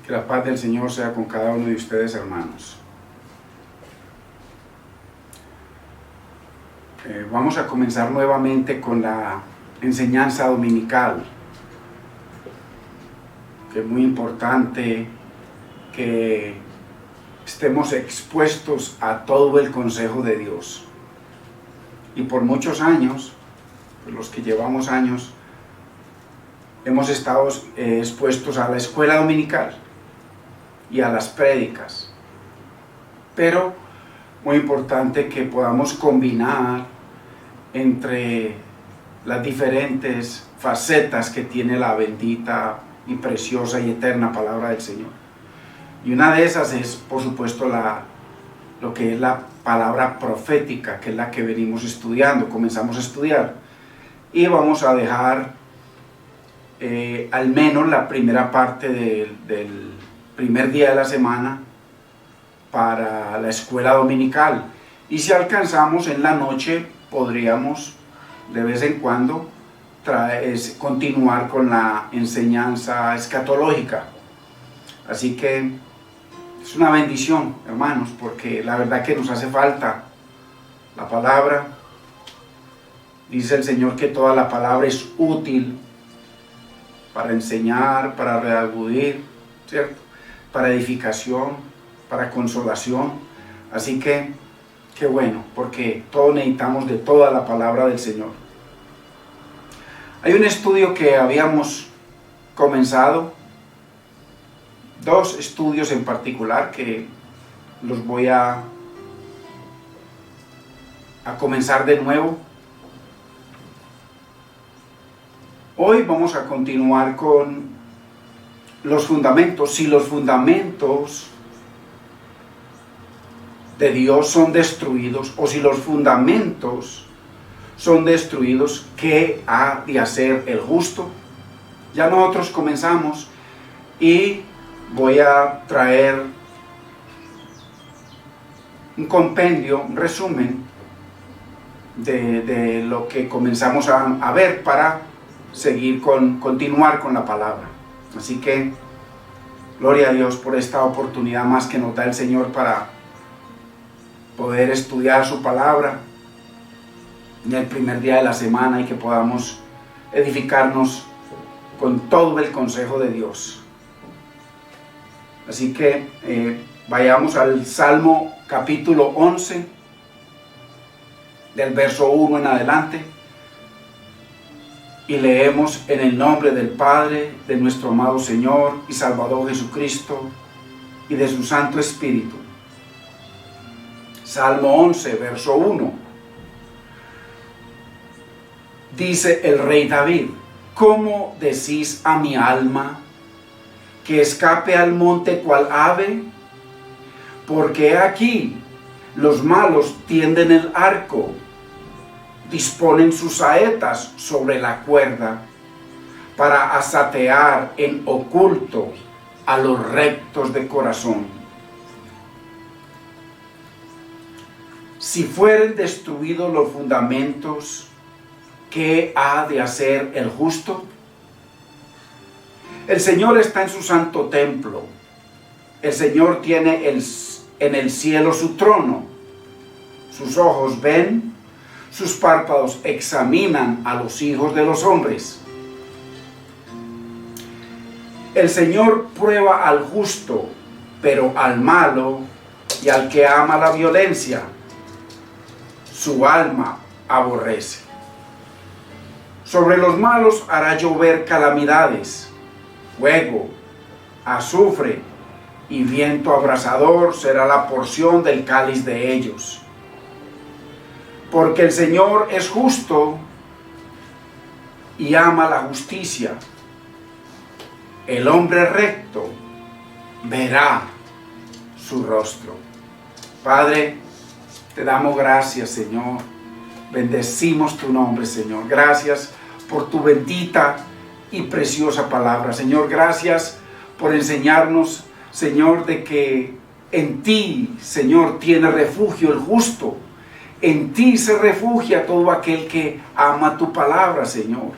Que la paz del Señor sea con cada uno de ustedes, hermanos. Vamos a comenzar nuevamente con la enseñanza dominical, que es muy importante que estemos expuestos a todo el consejo de Dios. Y por muchos años, pues los que llevamos años, hemos estado expuestos a la escuela dominical y a las prédicas. Pero muy importante que podamos combinar entre las diferentes facetas que tiene la bendita y preciosa y eterna palabra del Señor. Y una de esas es, por supuesto, lo que es la palabra profética, que es la que venimos estudiando, comenzamos a estudiar. Y vamos a dejar al menos la primera parte del primer día de la semana para la escuela dominical. Y si alcanzamos en la noche, podríamos de vez en cuando continuar con la enseñanza escatológica. Así que es una bendición, hermanos, porque la verdad que nos hace falta la palabra. Dice el Señor que toda la palabra es útil para enseñar, para redarguir, ¿cierto? Para edificación, para consolación. Así que, qué bueno, porque todos necesitamos de toda la palabra del Señor. Hay un estudio que habíamos comenzado, dos estudios en particular que los voy a comenzar de nuevo. Hoy vamos a continuar con los fundamentos. Si los fundamentos de Dios son destruidos, o si los fundamentos son destruidos, ¿qué ha de hacer el justo? Ya nosotros comenzamos y voy a traer un compendio, un resumen de lo que comenzamos a ver para continuar con la palabra. Así que gloria a Dios por esta oportunidad más que nos da el Señor para poder estudiar su palabra en el primer día de la semana y que podamos edificarnos con todo el consejo de Dios. Así que vayamos al Salmo capítulo 11, del verso 1 en adelante, y leemos en el nombre del Padre, de nuestro amado Señor y Salvador Jesucristo, y de su Santo Espíritu. Salmo 11, verso 1. Dice el rey David: ¿Cómo decís a mi alma que escape al monte cual ave? Porque aquí los malos tienden el arco, disponen sus saetas sobre la cuerda, para asatear en oculto a los rectos de corazón. Si fueren destruidos los fundamentos, ¿qué ha de hacer el justo? El Señor está en su santo templo. El Señor tiene en el cielo su trono. Sus ojos ven, sus párpados examinan a los hijos de los hombres. El Señor prueba al justo, pero al malo y al que ama la violencia, su alma aborrece. Sobre los malos hará llover calamidades, fuego, azufre y viento abrasador será la porción del cáliz de ellos. Porque el Señor es justo y ama la justicia. El hombre recto verá su rostro. Padre, te damos gracias, Señor. Bendecimos tu nombre, Señor. Gracias por tu bendita y preciosa palabra. Señor, gracias por enseñarnos, Señor, de que en ti, Señor, tiene refugio el justo. En ti se refugia todo aquel que ama tu palabra, Señor.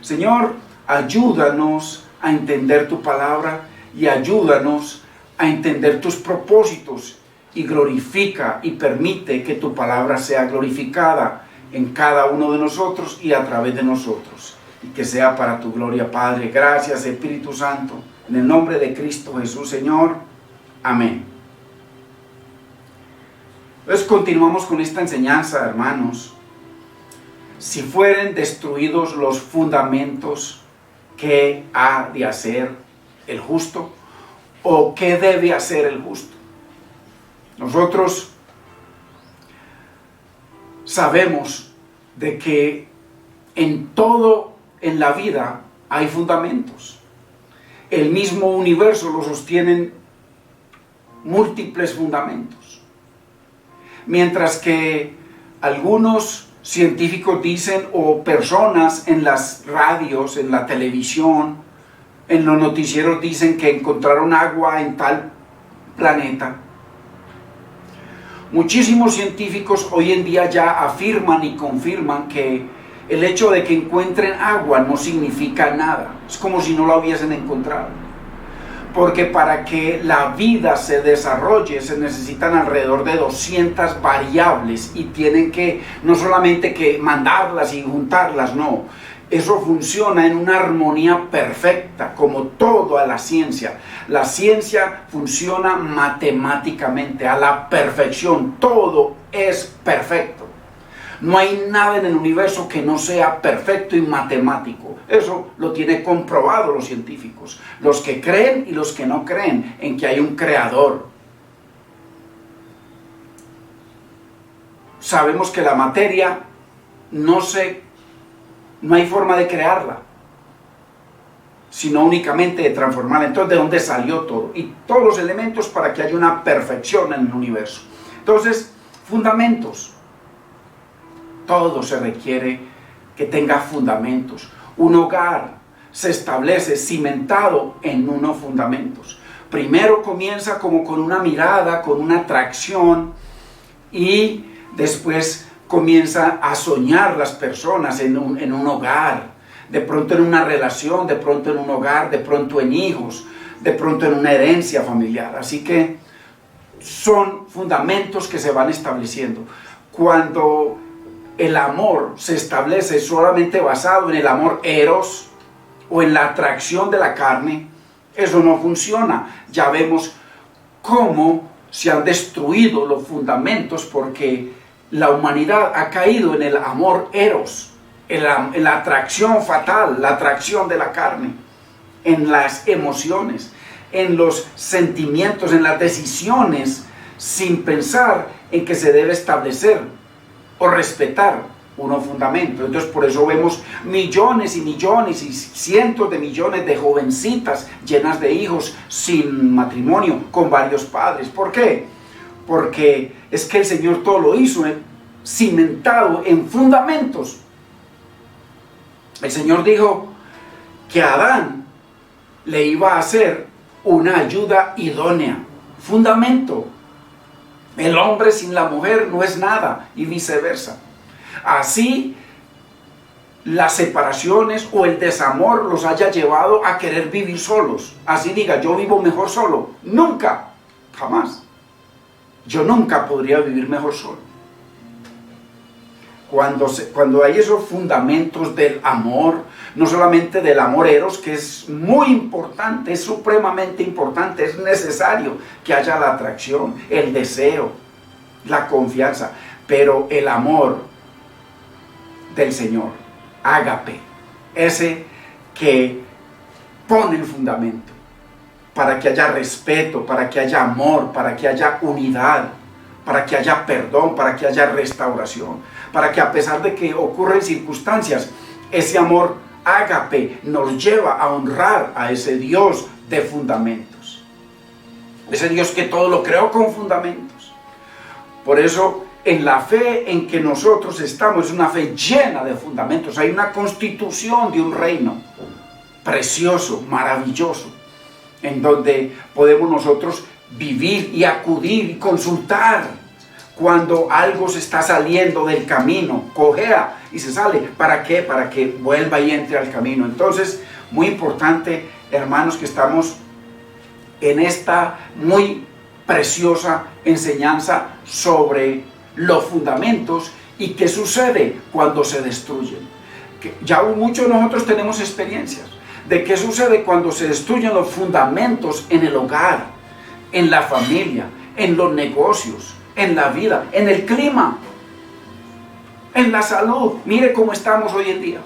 Señor, ayúdanos a entender tu palabra y ayúdanos a entender tus propósitos y glorifica y permite que tu palabra sea glorificada en cada uno de nosotros y a través de nosotros. Y que sea para tu gloria, Padre. Gracias, Espíritu Santo. En el nombre de Cristo Jesús, Señor. Amén. Entonces continuamos con esta enseñanza, hermanos. Si fueren destruidos los fundamentos, ¿qué ha de hacer el justo? ¿O qué debe hacer el justo? Nosotros sabemos de que en todo en la vida hay fundamentos. El mismo universo lo sostienen múltiples fundamentos. Mientras que algunos científicos dicen, o personas en las radios, en la televisión, en los noticieros dicen que encontraron agua en tal planeta. Muchísimos científicos hoy en día ya afirman y confirman que el hecho de que encuentren agua no significa nada. Es como si no la hubiesen encontrado. Porque para que la vida se desarrolle se necesitan alrededor de 200 variables y tienen que, no solamente que mandarlas y juntarlas, no. Eso funciona en una armonía perfecta, como toda la ciencia. La ciencia funciona matemáticamente, a la perfección. Todo es perfecto. No hay nada en el universo que no sea perfecto y matemático. Eso lo tienen comprobado los científicos. Los que creen y los que no creen en que hay un creador. Sabemos que la materia no hay forma de crearla, sino únicamente de transformarla. Entonces, ¿de dónde salió todo? Y todos los elementos para que haya una perfección en el universo. Entonces, fundamentos. Todo se requiere que tenga fundamentos. Un hogar se establece cimentado en unos fundamentos. Primero comienza como con una mirada, con una atracción, y después comienza a soñar las personas en un hogar, de pronto en una relación, de pronto en un hogar, de pronto en hijos, de pronto en una herencia familiar. Así que son fundamentos que se van estableciendo. Cuando el amor se establece solamente basado en el amor eros o en la atracción de la carne, eso no funciona. Ya vemos cómo se han destruido los fundamentos porque la humanidad ha caído en el amor eros, en la atracción fatal, la atracción de la carne, en las emociones, en los sentimientos, en las decisiones, sin pensar en que se debe establecer o respetar unos fundamentos. Entonces por eso vemos millones y millones y cientos de millones de jovencitas llenas de hijos sin matrimonio, con varios padres. ¿Por qué? Porque es que el Señor todo lo hizo cimentado en fundamentos. El Señor dijo que a Adán le iba a hacer una ayuda idónea, fundamento. El hombre sin la mujer no es nada y viceversa. Así las separaciones o el desamor los haya llevado a querer vivir solos. Así diga, yo vivo mejor solo. Nunca, jamás. Yo nunca podría vivir mejor solo. Cuando hay esos fundamentos del amor, no solamente del amor eros, que es muy importante, es supremamente importante, es necesario que haya la atracción, el deseo, la confianza, pero el amor del Señor, ágape, ese que pone el fundamento para que haya respeto, para que haya amor, para que haya unidad, para que haya perdón, para que haya restauración, para que a pesar de que ocurren circunstancias, ese amor ágape nos lleva a honrar a ese Dios de fundamentos, ese Dios que todo lo creó con fundamentos. Por eso en la fe en que nosotros estamos es una fe llena de fundamentos. Hay una constitución de un reino precioso, maravilloso, en donde podemos nosotros vivir y acudir y consultar cuando algo se está saliendo del camino, cojea y se sale. ¿Para qué? Para que vuelva y entre al camino. Entonces, muy importante, hermanos, que estamos en esta muy preciosa enseñanza sobre los fundamentos y qué sucede cuando se destruyen. Que ya muchos de nosotros tenemos experiencias de qué sucede cuando se destruyen los fundamentos en el hogar, en la familia, en los negocios, en la vida, en el clima, en la salud. Mire cómo estamos hoy en día.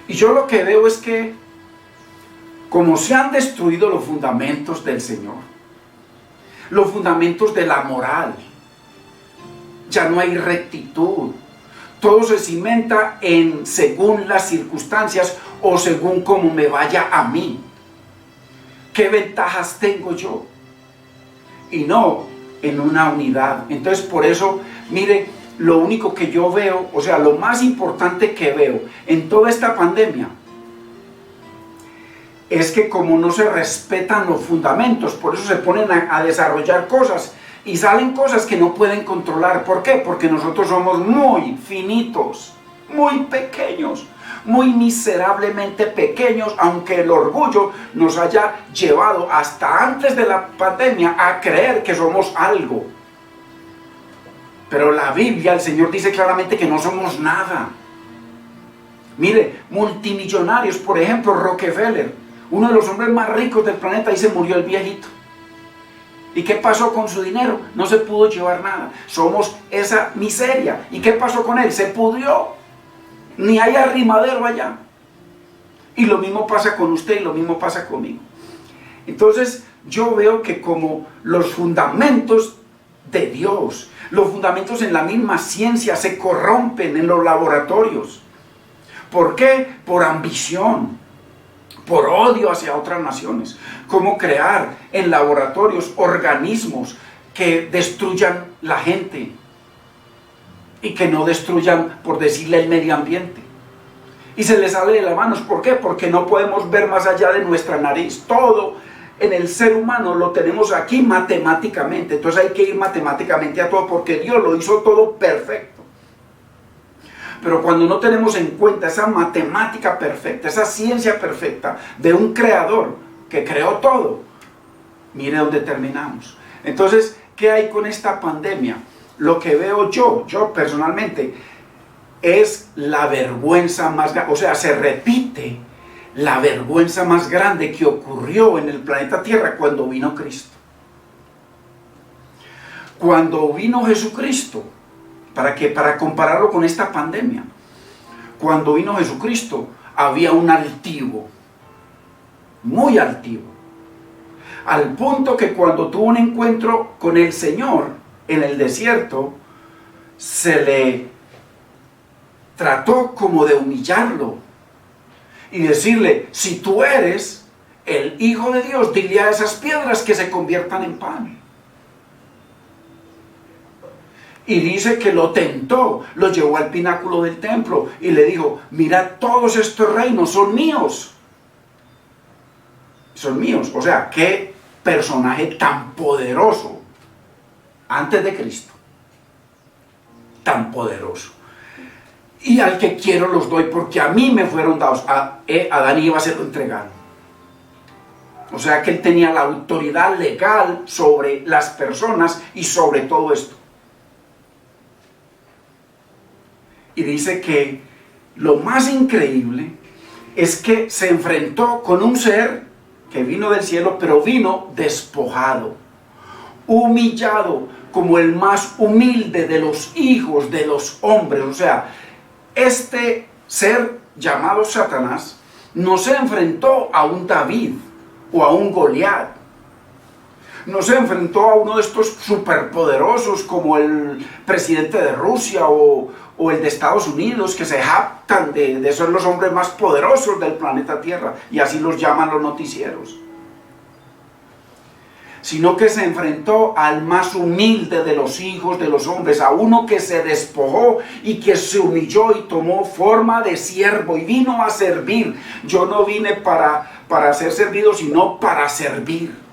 Y yo lo que veo es que como se han destruido los fundamentos del Señor, los fundamentos de la moral, ya no hay rectitud. Todo se cimenta en según las circunstancias o según como me vaya a mí. ¿Qué ventajas tengo yo? Y no en una unidad. Entonces por eso, mire, lo único que yo veo, o sea, lo más importante que veo en toda esta pandemia es que como no se respetan los fundamentos, por eso se ponen a desarrollar cosas y salen cosas que no pueden controlar. ¿Por qué? Porque nosotros somos muy finitos, muy pequeños, muy miserablemente pequeños, aunque el orgullo nos haya llevado hasta antes de la pandemia a creer que somos algo. Pero la Biblia, el Señor dice claramente que no somos nada. Mire, multimillonarios, por ejemplo, Rockefeller, uno de los hombres más ricos del planeta, y se murió el viejito. ¿Y qué pasó con su dinero? No se pudo llevar nada. Somos esa miseria. ¿Y qué pasó con él? Se pudrió. Ni hay arrimadero allá. Y lo mismo pasa con usted y lo mismo pasa conmigo. Entonces yo veo que como los fundamentos de Dios, los fundamentos en la misma ciencia se corrompen en los laboratorios. ¿Por qué? Por ambición, por odio hacia otras naciones. Cómo crear en laboratorios organismos que destruyan la gente y que no destruyan, por decirle, el medio ambiente. Y se les sale de las manos. ¿Por qué? Porque no podemos ver más allá de nuestra nariz. Todo en el ser humano lo tenemos aquí matemáticamente. Entonces hay que ir matemáticamente a todo porque Dios lo hizo todo perfecto. Pero cuando no tenemos en cuenta esa matemática perfecta, esa ciencia perfecta de un creador que creó todo, mire dónde terminamos. Entonces, ¿qué hay con esta pandemia? Lo que veo yo personalmente, es la vergüenza más grande, o sea, se repite la vergüenza más grande que ocurrió en el planeta Tierra cuando vino Cristo. Cuando vino Jesucristo, para compararlo con esta pandemia, cuando vino Jesucristo había un altivo, muy altivo, al punto que cuando tuvo un encuentro con el Señor en el desierto, se le trató como de humillarlo y decirle: si tú eres el Hijo de Dios, dile a esas piedras que se conviertan en pan. Y dice que lo tentó, lo llevó al pináculo del templo y le dijo: mira, todos estos reinos son míos. Son míos. O sea, qué personaje tan poderoso antes de Cristo. Tan poderoso. Y al que quiero los doy, porque a mí me fueron dados. A Adán y Eva se lo entregaron. O sea que él tenía la autoridad legal sobre las personas y sobre todo esto. Y dice que lo más increíble es que se enfrentó con un ser que vino del cielo, pero vino despojado, humillado, como el más humilde de los hijos de los hombres. O sea, este ser llamado Satanás no se enfrentó a un David o a un Goliat. No se enfrentó a uno de estos superpoderosos como el presidente de Rusia o el de Estados Unidos, que se jactan de ser los hombres más poderosos del planeta Tierra, y así los llaman los noticieros. Sino que se enfrentó al más humilde de los hijos de los hombres, a uno que se despojó y que se humilló y tomó forma de siervo y vino a servir. Yo no vine para ser servido, sino para servir.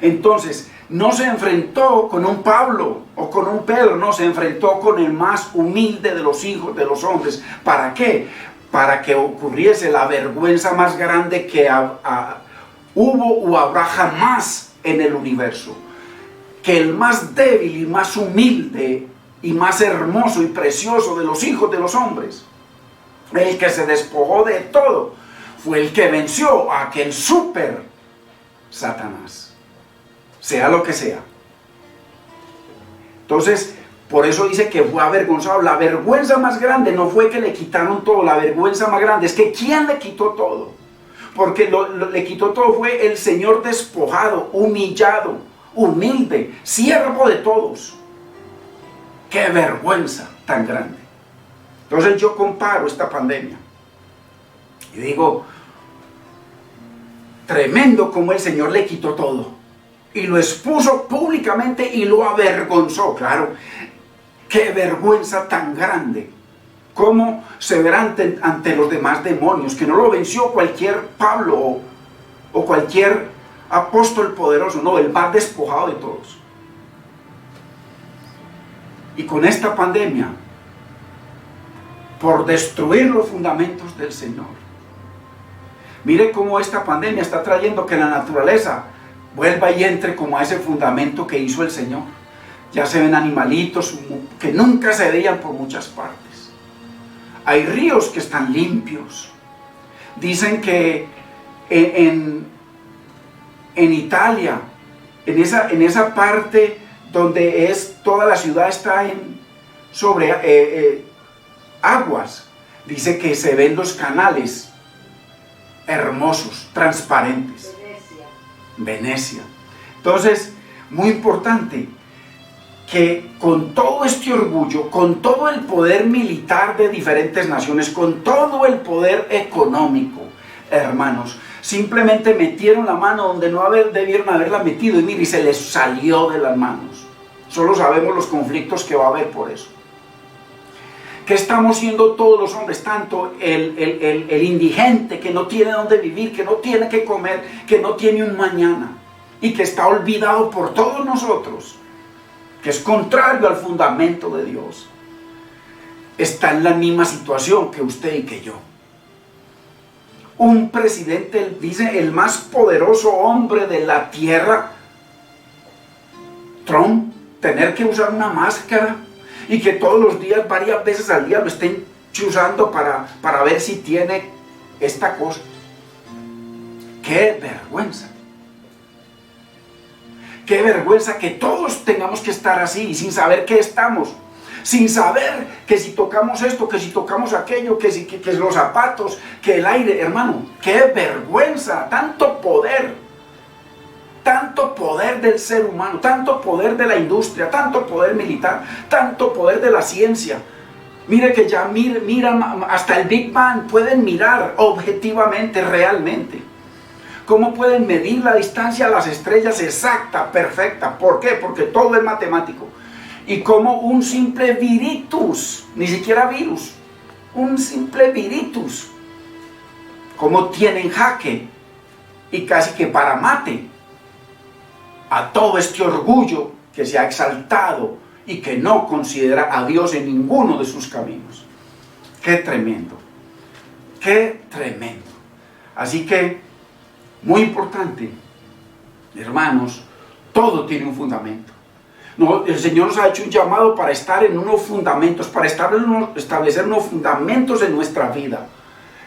Entonces, no se enfrentó con un Pablo o con un Pedro, no, se enfrentó con el más humilde de los hijos de los hombres. ¿Para qué? Para que ocurriese la vergüenza más grande que hubo o habrá jamás en el universo que el más débil y más humilde y más hermoso y precioso de los hijos de los hombres, el que se despojó de todo, fue el que venció a aquel super Satanás, sea lo que sea. Entonces, por eso dice que fue avergonzado. La vergüenza más grande no fue que le quitaron todo, la vergüenza más grande es que ¿quién le quitó todo? Porque le quitó todo fue el Señor despojado, humillado, humilde, siervo de todos. ¡Qué vergüenza tan grande! Entonces yo comparo esta pandemia y digo, tremendo como el Señor le quitó todo y lo expuso públicamente y lo avergonzó. Claro, qué vergüenza tan grande. Cómo se verá ante los demás demonios, que no lo venció cualquier Pablo o cualquier apóstol poderoso, no, el más despojado de todos. Y con esta pandemia, por destruir los fundamentos del Señor, mire cómo esta pandemia está trayendo que la naturaleza vuelva y entre como a ese fundamento que hizo el Señor. Ya se ven animalitos que nunca se veían por muchas partes. Hay ríos que están limpios. Dicen que en Italia, en esa parte donde toda la ciudad está sobre aguas, dice que se ven los canales hermosos, transparentes. Venecia. Entonces, muy importante que con todo este orgullo, con todo el poder militar de diferentes naciones, con todo el poder económico, hermanos, simplemente metieron la mano donde no debieron haberla metido y mire, y se les salió de las manos. Solo sabemos los conflictos que va a haber por eso. ¿Qué estamos siendo todos los hombres? Tanto el indigente que no tiene dónde vivir, que no tiene que comer, que no tiene un mañana y que está olvidado por todos nosotros, que es contrario al fundamento de Dios, está en la misma situación que usted y que yo. Un presidente, dice, el más poderoso hombre de la tierra, Trump, tener que usar una máscara y que todos los días, varias veces al día, lo estén chuzando para ver si tiene esta cosa. ¡Qué vergüenza! ¡Qué vergüenza que todos tengamos que estar así, sin saber qué estamos! Sin saber que si tocamos esto, que si tocamos aquello, que los zapatos, que el aire, hermano, ¡qué vergüenza! Tanto poder del ser humano, tanto poder de la industria, tanto poder militar, tanto poder de la ciencia. Mire que ya miran hasta el Big Bang, pueden mirar objetivamente, realmente. ¿Cómo pueden medir la distancia a las estrellas exacta, perfecta? ¿Por qué? Porque todo es matemático. Y como un simple viritus, ni siquiera virus, un simple viritus, como tienen jaque y casi que para mate a todo este orgullo que se ha exaltado y que no considera a Dios en ninguno de sus caminos. ¡Qué tremendo! ¡Qué tremendo! Así que, muy importante, hermanos, todo tiene un fundamento. No, el Señor nos ha hecho un llamado para estar en unos fundamentos, para establecer unos fundamentos en nuestra vida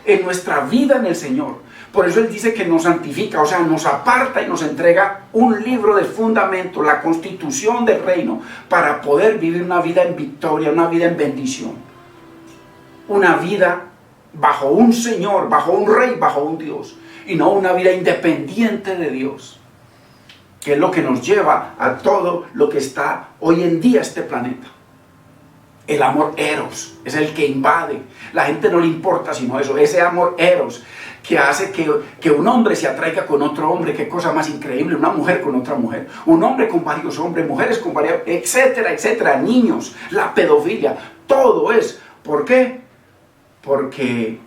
en el Señor. Por eso Él dice que nos santifica, o sea, nos aparta y nos entrega un libro de fundamento, la constitución del reino, para poder vivir una vida en victoria, una vida en bendición. Una vida bajo un Señor, bajo un Rey, bajo un Dios, y no una vida independiente de Dios, que es lo que nos lleva a todo lo que está hoy en día este planeta. El amor eros es el que invade. La gente no le importa sino eso, ese amor eros que hace que un hombre se atraiga con otro hombre. Qué cosa más increíble, una mujer con otra mujer, un hombre con varios hombres, mujeres con varios, etcétera, etcétera, niños, la pedofilia, todo es. ¿Por qué? Porque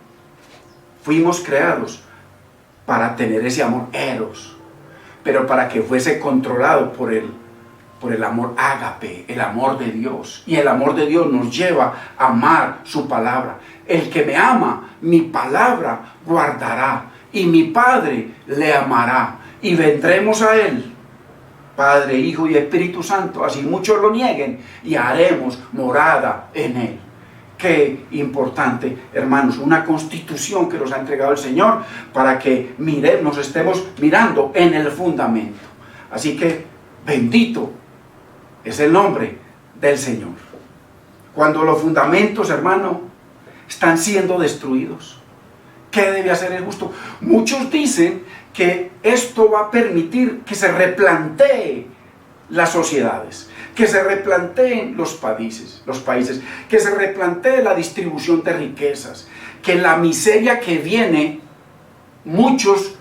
fuimos creados para tener ese amor eros, pero para que fuese controlado por el amor ágape, el amor de Dios. Y el amor de Dios nos lleva a amar su palabra. El que me ama, mi palabra guardará. y mi Padre le amará y vendremos a Él, Padre, Hijo y Espíritu Santo, así muchos lo nieguen, y haremos morada en Él. Qué importante, hermanos, una constitución que nos ha entregado el Señor para que nos estemos mirando en el fundamento. Así que bendito es el nombre del Señor. Cuando los fundamentos, hermano, están siendo destruidos, ¿qué debe hacer el justo? Muchos dicen que esto va a permitir que se replantee las sociedades, que se replanteen los países, que se replantee la distribución de riquezas, que la miseria que viene, muchos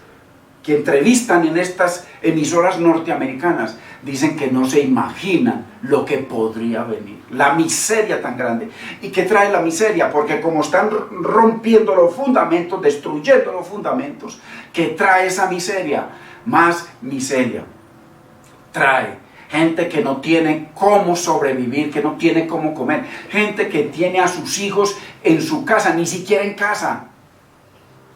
que entrevistan en estas emisoras norteamericanas dicen que no se imaginan lo que podría venir, la miseria tan grande. ¿Y qué trae la miseria? Porque como están rompiendo los fundamentos, destruyendo los fundamentos, ¿qué trae esa miseria? Más miseria. Trae gente que no tiene cómo sobrevivir, que no tiene cómo comer, gente que tiene a sus hijos en su casa, ni siquiera en casa,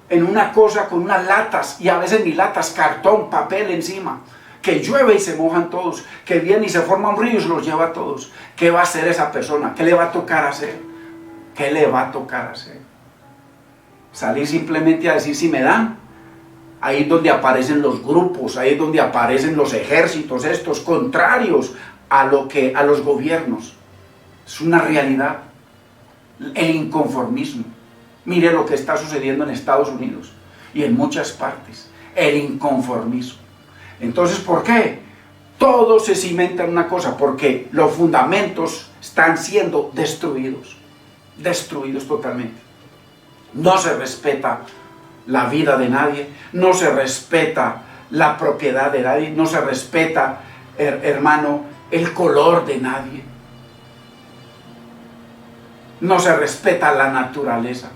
en una cosa con unas latas, y a veces ni latas, cartón, papel encima, que llueve y se mojan todos, que viene y se forma un río y se los lleva a todos. ¿Qué va a hacer esa persona? ¿Qué le va a tocar hacer? ¿Qué le va a tocar hacer? Salir simplemente a decir si me dan. Ahí es donde aparecen los grupos, ahí es donde aparecen los ejércitos estos contrarios a los gobiernos. Es una realidad. El inconformismo. Mire lo que está sucediendo en Estados Unidos y en muchas partes. El inconformismo. Entonces, ¿por qué? Todo se cimenta en una cosa, porque los fundamentos están siendo destruidos. Destruidos totalmente. No se respeta la vida de nadie, no se respeta la propiedad de nadie, no se respeta, hermano, el color de nadie. No se respeta la naturaleza.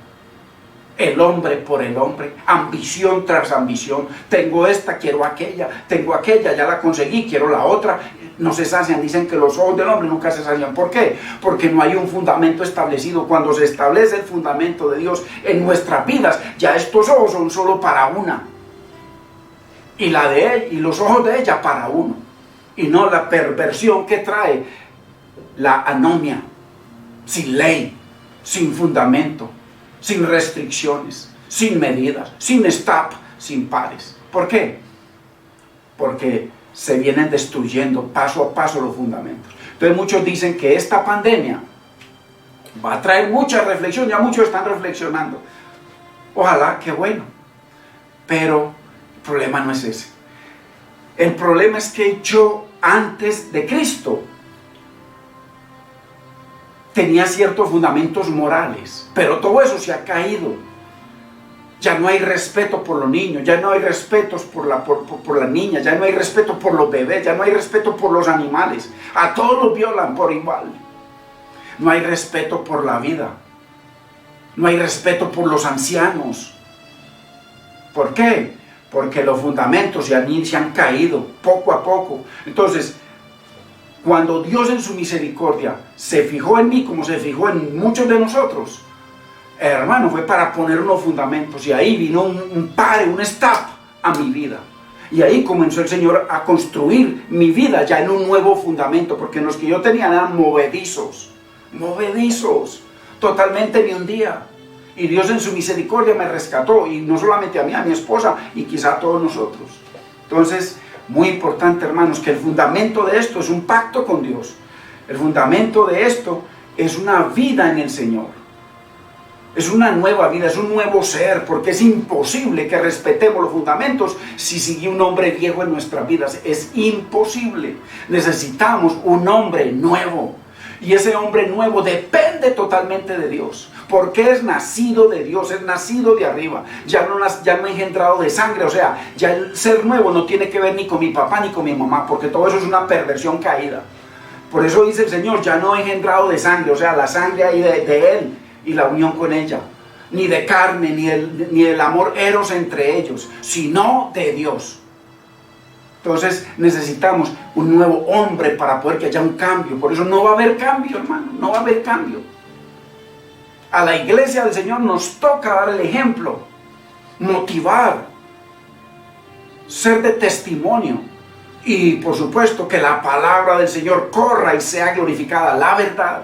El hombre por el hombre, ambición tras ambición. Tengo esta, quiero aquella, tengo aquella, ya la conseguí, quiero la otra. No se sacian, dicen que los ojos del hombre nunca se sacian. ¿Por qué? Porque no hay un fundamento establecido. Cuando se establece el fundamento de Dios en nuestras vidas, ya estos ojos son solo para una. Y los ojos de ella para uno. Y no la perversión que trae la anomia, sin ley, sin fundamento, sin restricciones, sin medidas, sin stop, sin pares. ¿Por qué? Porque se vienen destruyendo paso a paso los fundamentos. Entonces muchos dicen que esta pandemia va a traer mucha reflexión, ya muchos están reflexionando. Ojalá, qué bueno. Pero el problema no es ese. El problema es que yo antes de Cristo tenía ciertos fundamentos morales, pero todo eso se ha caído. Ya no hay respeto por los niños, ya no hay respeto por las niñas, ya no hay respeto por los bebés, ya no hay respeto por los animales. A todos los violan por igual. No hay respeto por la vida. No hay respeto por los ancianos. ¿Por qué? Porque los fundamentos se han caído poco a poco. Entonces, cuando Dios en su misericordia se fijó en mí como se fijó en muchos de nosotros, hermano, fue para poner unos fundamentos, y ahí vino un pare, un stop a mi vida. Y ahí comenzó el Señor a construir mi vida ya en un nuevo fundamento, porque los que yo tenía eran movedizos, totalmente me hundía. Y Dios en su misericordia me rescató, y no solamente a mí, a mi esposa, y quizá a todos nosotros. Entonces, muy importante, hermanos, que el fundamento de esto es un pacto con Dios. El fundamento de esto es una vida en el Señor. Es una nueva vida, es un nuevo ser, porque es imposible que respetemos los fundamentos si sigue un hombre viejo en nuestras vidas. Es imposible. Necesitamos un hombre nuevo. Y ese hombre nuevo depende totalmente de Dios, porque es nacido de Dios, es nacido de arriba. Ya no engendrado de sangre, o sea, ya el ser nuevo no tiene que ver ni con mi papá ni con mi mamá, porque todo eso es una perversión caída. Por eso dice el Señor, ya no engendrado de sangre, o sea, la sangre ahí de Él y la unión con ella, ni de carne, ni el amor eros entre ellos, sino de Dios. Entonces necesitamos un nuevo hombre para poder que haya un cambio. Por eso no va a haber cambio, hermano, no va a haber cambio. A la iglesia del Señor nos toca dar el ejemplo motivar, ser de testimonio. Y por supuesto que la palabra del Señor corra y sea glorificada, la verdad.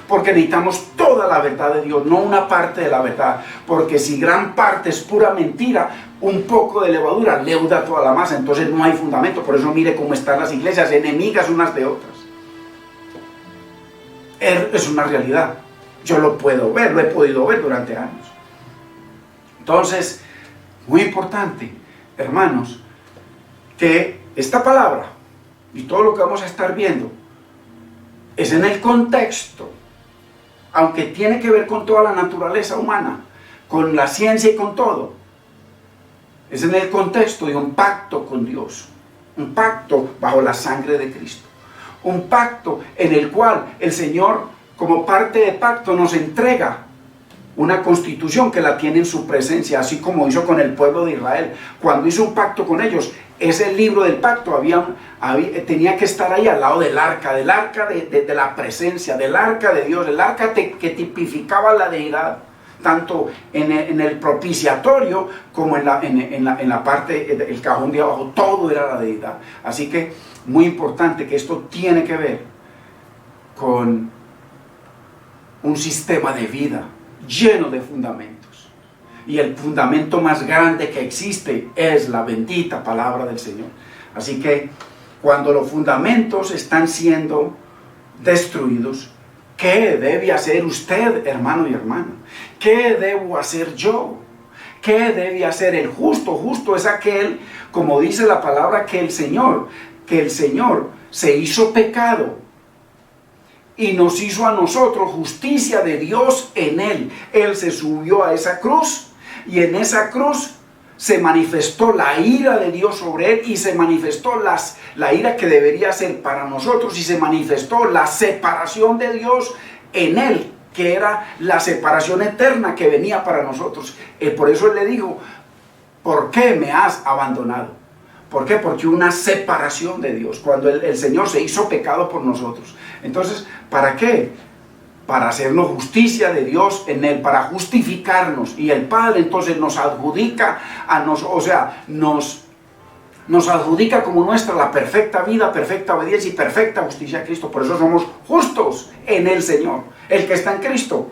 Porque necesitamos toda la verdad de Dios, no una parte de la verdad. Porque si gran parte es pura mentira, un poco de levadura leuda toda la masa. Entonces no hay fundamento. Por eso mire cómo están las iglesias, enemigas unas de otras. Es una realidad. Yo lo puedo ver, lo he podido ver durante años. Entonces, muy importante, hermanos, que esta palabra y todo lo que vamos a estar viendo es en el contexto, aunque tiene que ver con toda la naturaleza humana, con la ciencia y con todo, es en el contexto de un pacto con Dios, un pacto bajo la sangre de Cristo, un pacto en el cual el Señor, como parte de pacto, nos entrega una constitución que la tiene en su presencia, así como hizo con el pueblo de Israel. Cuando hizo un pacto con ellos, ese libro del pacto tenía que estar ahí al lado del arca de la presencia, del arca de Dios, el arca que tipificaba la deidad, tanto en el propiciatorio como en la parte, el cajón de abajo, todo era la deidad. Así que muy importante que esto tiene que ver con un sistema de vida lleno de fundamentos. Y el fundamento más grande que existe es la bendita palabra del Señor. Así que cuando los fundamentos están siendo destruidos, ¿qué debe hacer usted, hermano y hermana? ¿Qué debo hacer yo? ¿Qué debe hacer el justo? Justo es aquel, como dice la palabra, que el Señor se hizo pecado y nos hizo a nosotros justicia de Dios en Él. Él se subió a esa cruz y en esa cruz se manifestó la ira de Dios sobre Él y se manifestó la ira que debería ser para nosotros y se manifestó la separación de Dios en Él, que era la separación eterna que venía para nosotros. Por eso Él le dijo, ¿por qué me has abandonado? ¿Por qué? Porque una separación de Dios, cuando el Señor se hizo pecado por nosotros. Entonces, ¿para qué? Para hacernos justicia de Dios en Él, para justificarnos. Y el Padre entonces nos adjudica nos adjudica como nuestra la perfecta vida, perfecta obediencia y perfecta justicia a Cristo. Por eso somos justos en el Señor. El que está en Cristo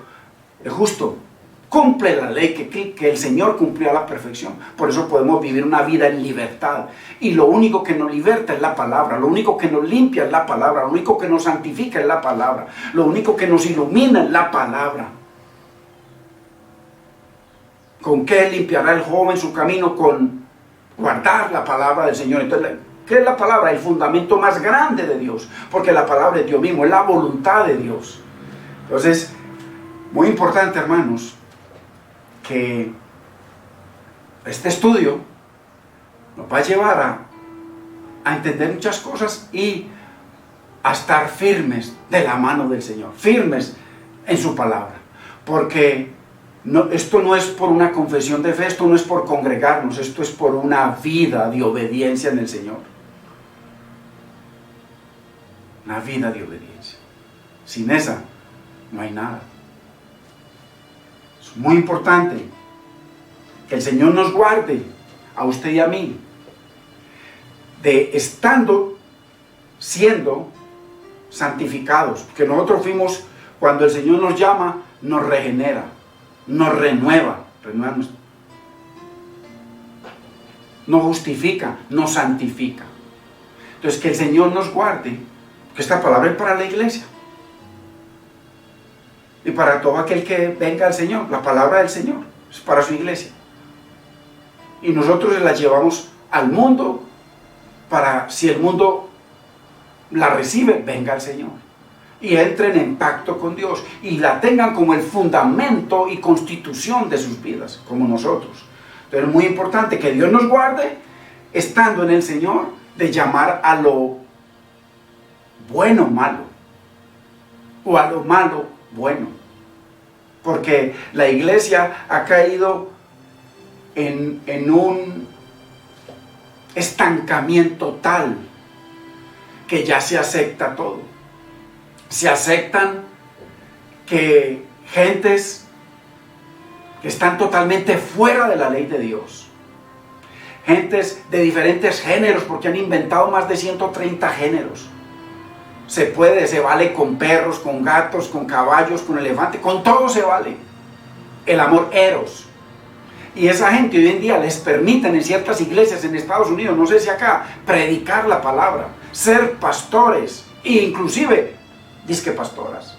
es justo. Cumple la ley que el Señor cumplió a la perfección. Por eso podemos vivir una vida en libertad. Y lo único que nos liberta es la palabra. Lo único que nos limpia es la palabra. Lo único que nos santifica es la palabra. Lo único que nos ilumina es la palabra. ¿Con qué limpiará el joven su camino? Con guardar la palabra del Señor. Entonces, ¿qué es la palabra? El fundamento más grande de Dios. Porque la palabra es Dios mismo, es la voluntad de Dios. Entonces, muy importante, hermanos, que este estudio nos va a llevar a entender muchas cosas y a estar firmes de la mano del Señor, firmes en su palabra, porque esto no es por una confesión de fe, esto no es por congregarnos, esto es por una vida de obediencia en el Señor, una vida de obediencia. Sin esa no hay nada. Es muy importante que el Señor nos guarde a usted y a mí de siendo santificados, que nosotros fuimos, cuando el Señor nos llama, nos regenera, nos renueva, nos justifica, nos santifica. Entonces, que el Señor nos guarde, que esta palabra es para la iglesia y para todo aquel que venga al Señor. La palabra del Señor es para su iglesia y nosotros la llevamos al mundo para, si el mundo la recibe, venga al Señor y entren en pacto con Dios y la tengan como el fundamento y constitución de sus vidas, como nosotros. Entonces es muy importante que Dios nos guarde, estando en el Señor, de llamar a lo bueno malo o a lo malo bueno, porque la iglesia ha caído en un estancamiento tal que ya se acepta todo. Se aceptan que gentes que están totalmente fuera de la ley de Dios. Gentes de diferentes géneros, porque han inventado más de 130 géneros. Se vale con perros, con gatos, con caballos, con elefantes, con todo se vale. El amor eros. Y esa gente hoy en día les permiten en ciertas iglesias en Estados Unidos, no sé si acá, predicar la palabra, ser pastores, e inclusive, disque pastoras.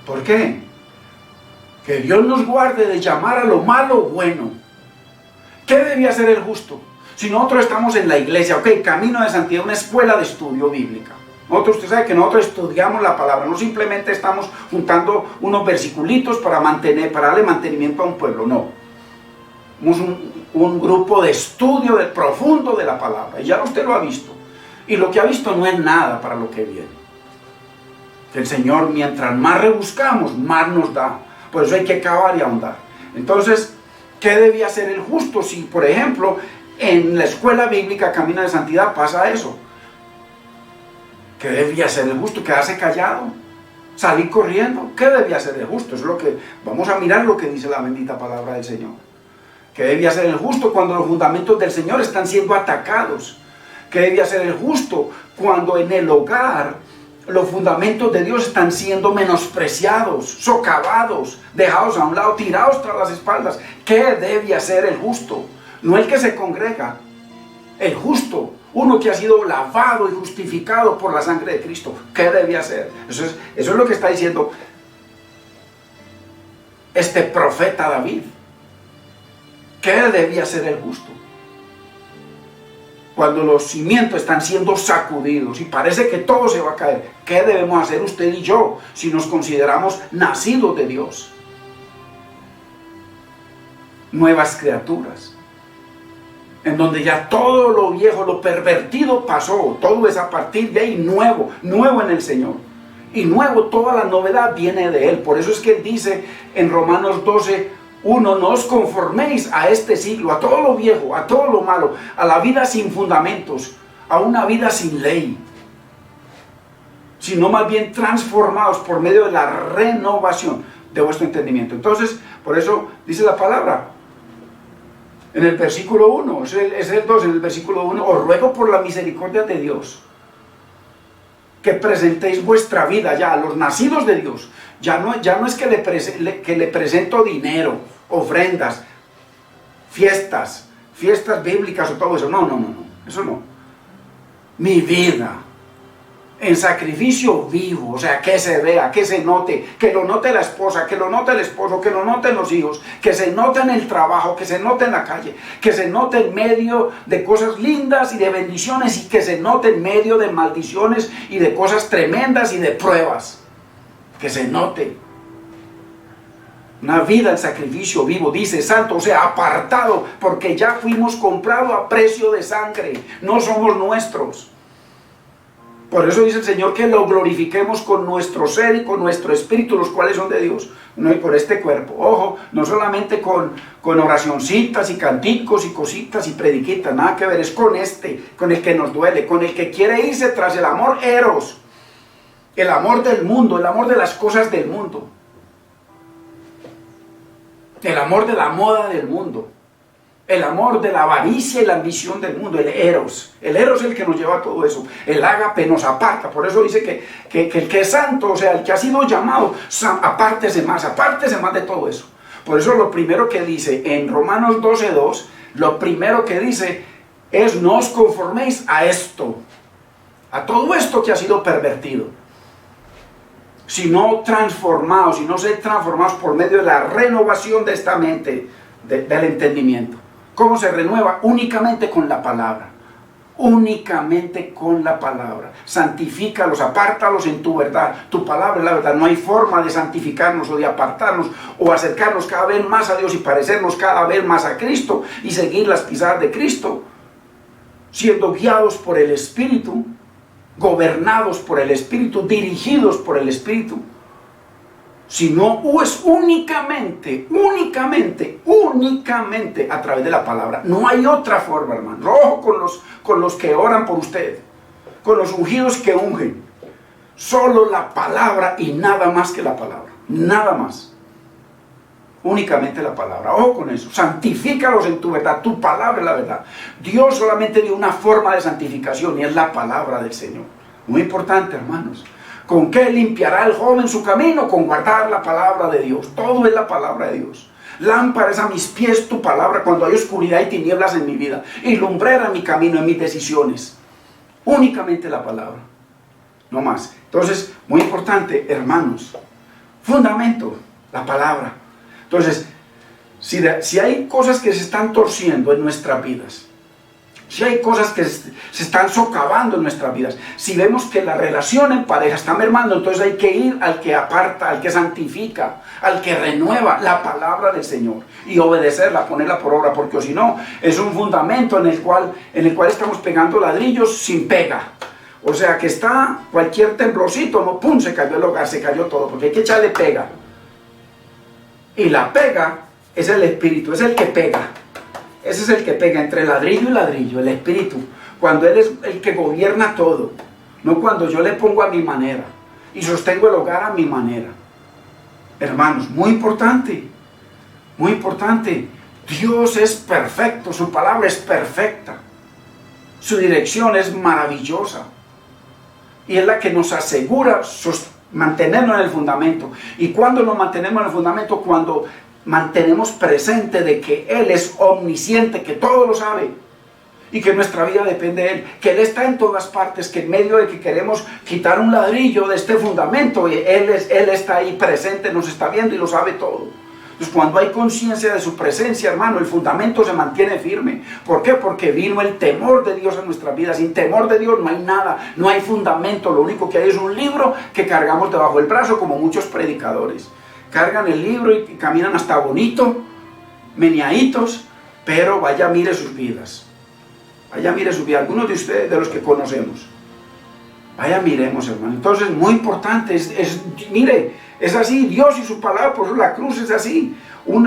¿Por qué? Que Dios nos guarde de llamar a lo malo bueno. ¿Qué debía hacer el justo? Si nosotros estamos en la iglesia, ok, camino de santidad, una escuela de estudio bíblica. Usted sabe que nosotros estudiamos la palabra, no simplemente estamos juntando unos versiculitos para darle mantenimiento a un pueblo, no. Somos un grupo de estudio profundo de la palabra, y ya usted lo ha visto. Y lo que ha visto no es nada para lo que viene. Que el Señor, mientras más rebuscamos, más nos da. Por eso hay que cavar y ahondar. Entonces, ¿qué debía hacer el justo si, por ejemplo, en la escuela bíblica Camino de Santidad pasa eso? ¿Qué debía hacer el justo? ¿Quedarse callado? ¿Salir corriendo? ¿Qué debía hacer el justo? Es lo que vamos a mirar lo que dice la bendita palabra del Señor. ¿Qué debía hacer el justo cuando los fundamentos del Señor están siendo atacados? ¿Qué debía hacer el justo cuando en el hogar los fundamentos de Dios están siendo menospreciados, socavados, dejados a un lado, tirados tras las espaldas? ¿Qué debe hacer el justo? No el que se congrega, el justo, uno que ha sido lavado y justificado por la sangre de Cristo. ¿Qué debe hacer? Eso es lo que está diciendo este profeta David. ¿Qué debía hacer el justo? Cuando los cimientos están siendo sacudidos y parece que todo se va a caer, ¿qué debemos hacer usted y yo si nos consideramos nacidos de Dios? Nuevas criaturas, en donde ya todo lo viejo, lo pervertido pasó, todo es a partir de ahí nuevo en el Señor. Y nuevo, toda la novedad viene de Él. Por eso es que Él dice en Romanos 12, no os conforméis a este siglo, a todo lo viejo, a todo lo malo, a la vida sin fundamentos, a una vida sin ley, sino más bien transformados por medio de la renovación de vuestro entendimiento. Entonces, por eso dice la palabra, en el versículo 1, es el 2, en el versículo 1, os ruego por la misericordia de Dios, que presentéis vuestra vida ya a los nacidos de Dios. Ya no es que le presento dinero, ofrendas, fiestas bíblicas o todo eso. No, eso no. Mi vida en sacrificio vivo, o sea, que se vea, que se note, que lo note la esposa, que lo note el esposo, que lo noten los hijos, que se note en el trabajo, que se note en la calle, que se note en medio de cosas lindas y de bendiciones, y que se note en medio de maldiciones y de cosas tremendas y de pruebas. Que se note. Una vida en sacrificio vivo, dice santo, o sea, apartado, porque ya fuimos comprados a precio de sangre, no somos nuestros. Por eso dice el Señor que lo glorifiquemos con nuestro ser y con nuestro espíritu, los cuales son de Dios, no y por este cuerpo. Ojo, no solamente con oracioncitas y canticos y cositas y prediquitas, nada que ver, es con el que nos duele, con el que quiere irse tras el amor eros, el amor del mundo, el amor de las cosas del mundo, el amor de la moda del mundo, el amor de la avaricia y la ambición del mundo, el eros. El eros es el que nos lleva a todo eso. El ágape nos aparta. Por eso dice que el que es santo, o sea, el que ha sido llamado, apártese más de todo eso. Por eso lo primero que dice en Romanos 12:2, lo primero que dice es: no os conforméis a esto, a todo esto que ha sido pervertido, sino transformados, y no ser transformados por medio de la renovación de esta mente, del entendimiento. ¿Cómo se renueva? Únicamente con la palabra. Únicamente con la palabra. Santifícalos, apártalos en tu verdad. Tu palabra es la verdad. No hay forma de santificarnos o de apartarnos o acercarnos cada vez más a Dios y parecernos cada vez más a Cristo y seguir las pisadas de Cristo, siendo guiados por el Espíritu, gobernados por el Espíritu, dirigidos por el Espíritu, sino es únicamente a través de la palabra. No hay otra forma, hermano. Ojo con los que oran por usted, con los ungidos que ungen. Solo la palabra y nada más que la palabra, nada más. Únicamente la palabra. Ojo con eso. Santifícalos en tu verdad. Tu palabra es la verdad. Dios solamente dio una forma de santificación y es la palabra del Señor. Muy importante, hermanos. ¿Con qué limpiará el joven su camino? Con guardar la palabra de Dios. Todo es la palabra de Dios. Lámpara es a mis pies tu palabra cuando hay oscuridad y tinieblas en mi vida. Y lumbrera mi camino, en mis decisiones. Únicamente la palabra. No más. Entonces, muy importante, hermanos. Fundamento, la palabra. Entonces, si hay cosas que se están torciendo en nuestras vidas, si hay cosas que se están socavando en nuestras vidas, si vemos que la relación en pareja está mermando, entonces hay que ir al que aparta, al que santifica, al que renueva la palabra del Señor y obedecerla, ponerla por obra, porque si no, es un fundamento en el cual estamos pegando ladrillos sin pega. O sea que está cualquier temblorcito, no, pum, se cayó el hogar, se cayó todo, porque hay que echarle pega. Y la pega es el espíritu, es el que pega. Ese es el que pega entre ladrillo y ladrillo, el espíritu. Cuando Él es el que gobierna todo. No cuando yo le pongo a mi manera y sostengo el hogar a mi manera. Hermanos, muy importante. Muy importante. Dios es perfecto, su palabra es perfecta. Su dirección es maravillosa. Y es la que nos asegura mantenernos en el fundamento. ¿Y cuándo nos mantenemos en el fundamento? Cuando mantenemos presente de que Él es omnisciente, que todo lo sabe y que nuestra vida depende de Él, que Él está en todas partes, que en medio de que queremos quitar un ladrillo de este fundamento, Él está ahí presente, nos está viendo y lo sabe todo. Entonces, cuando hay conciencia de su presencia, hermano, el fundamento se mantiene firme. ¿Por qué? Porque vino el temor de Dios en nuestras vidas. Sin temor de Dios no hay nada, no hay fundamento. Lo único que hay es un libro que cargamos debajo del brazo, como muchos predicadores. Cargan el libro y caminan hasta bonito, meneaditos, pero vaya, mire sus vidas. Vaya, mire sus vidas. Algunos de ustedes, de los que conocemos. Vaya, miremos, hermano. Entonces, muy importante, mire, es así, Dios y su palabra, por eso la cruz es así.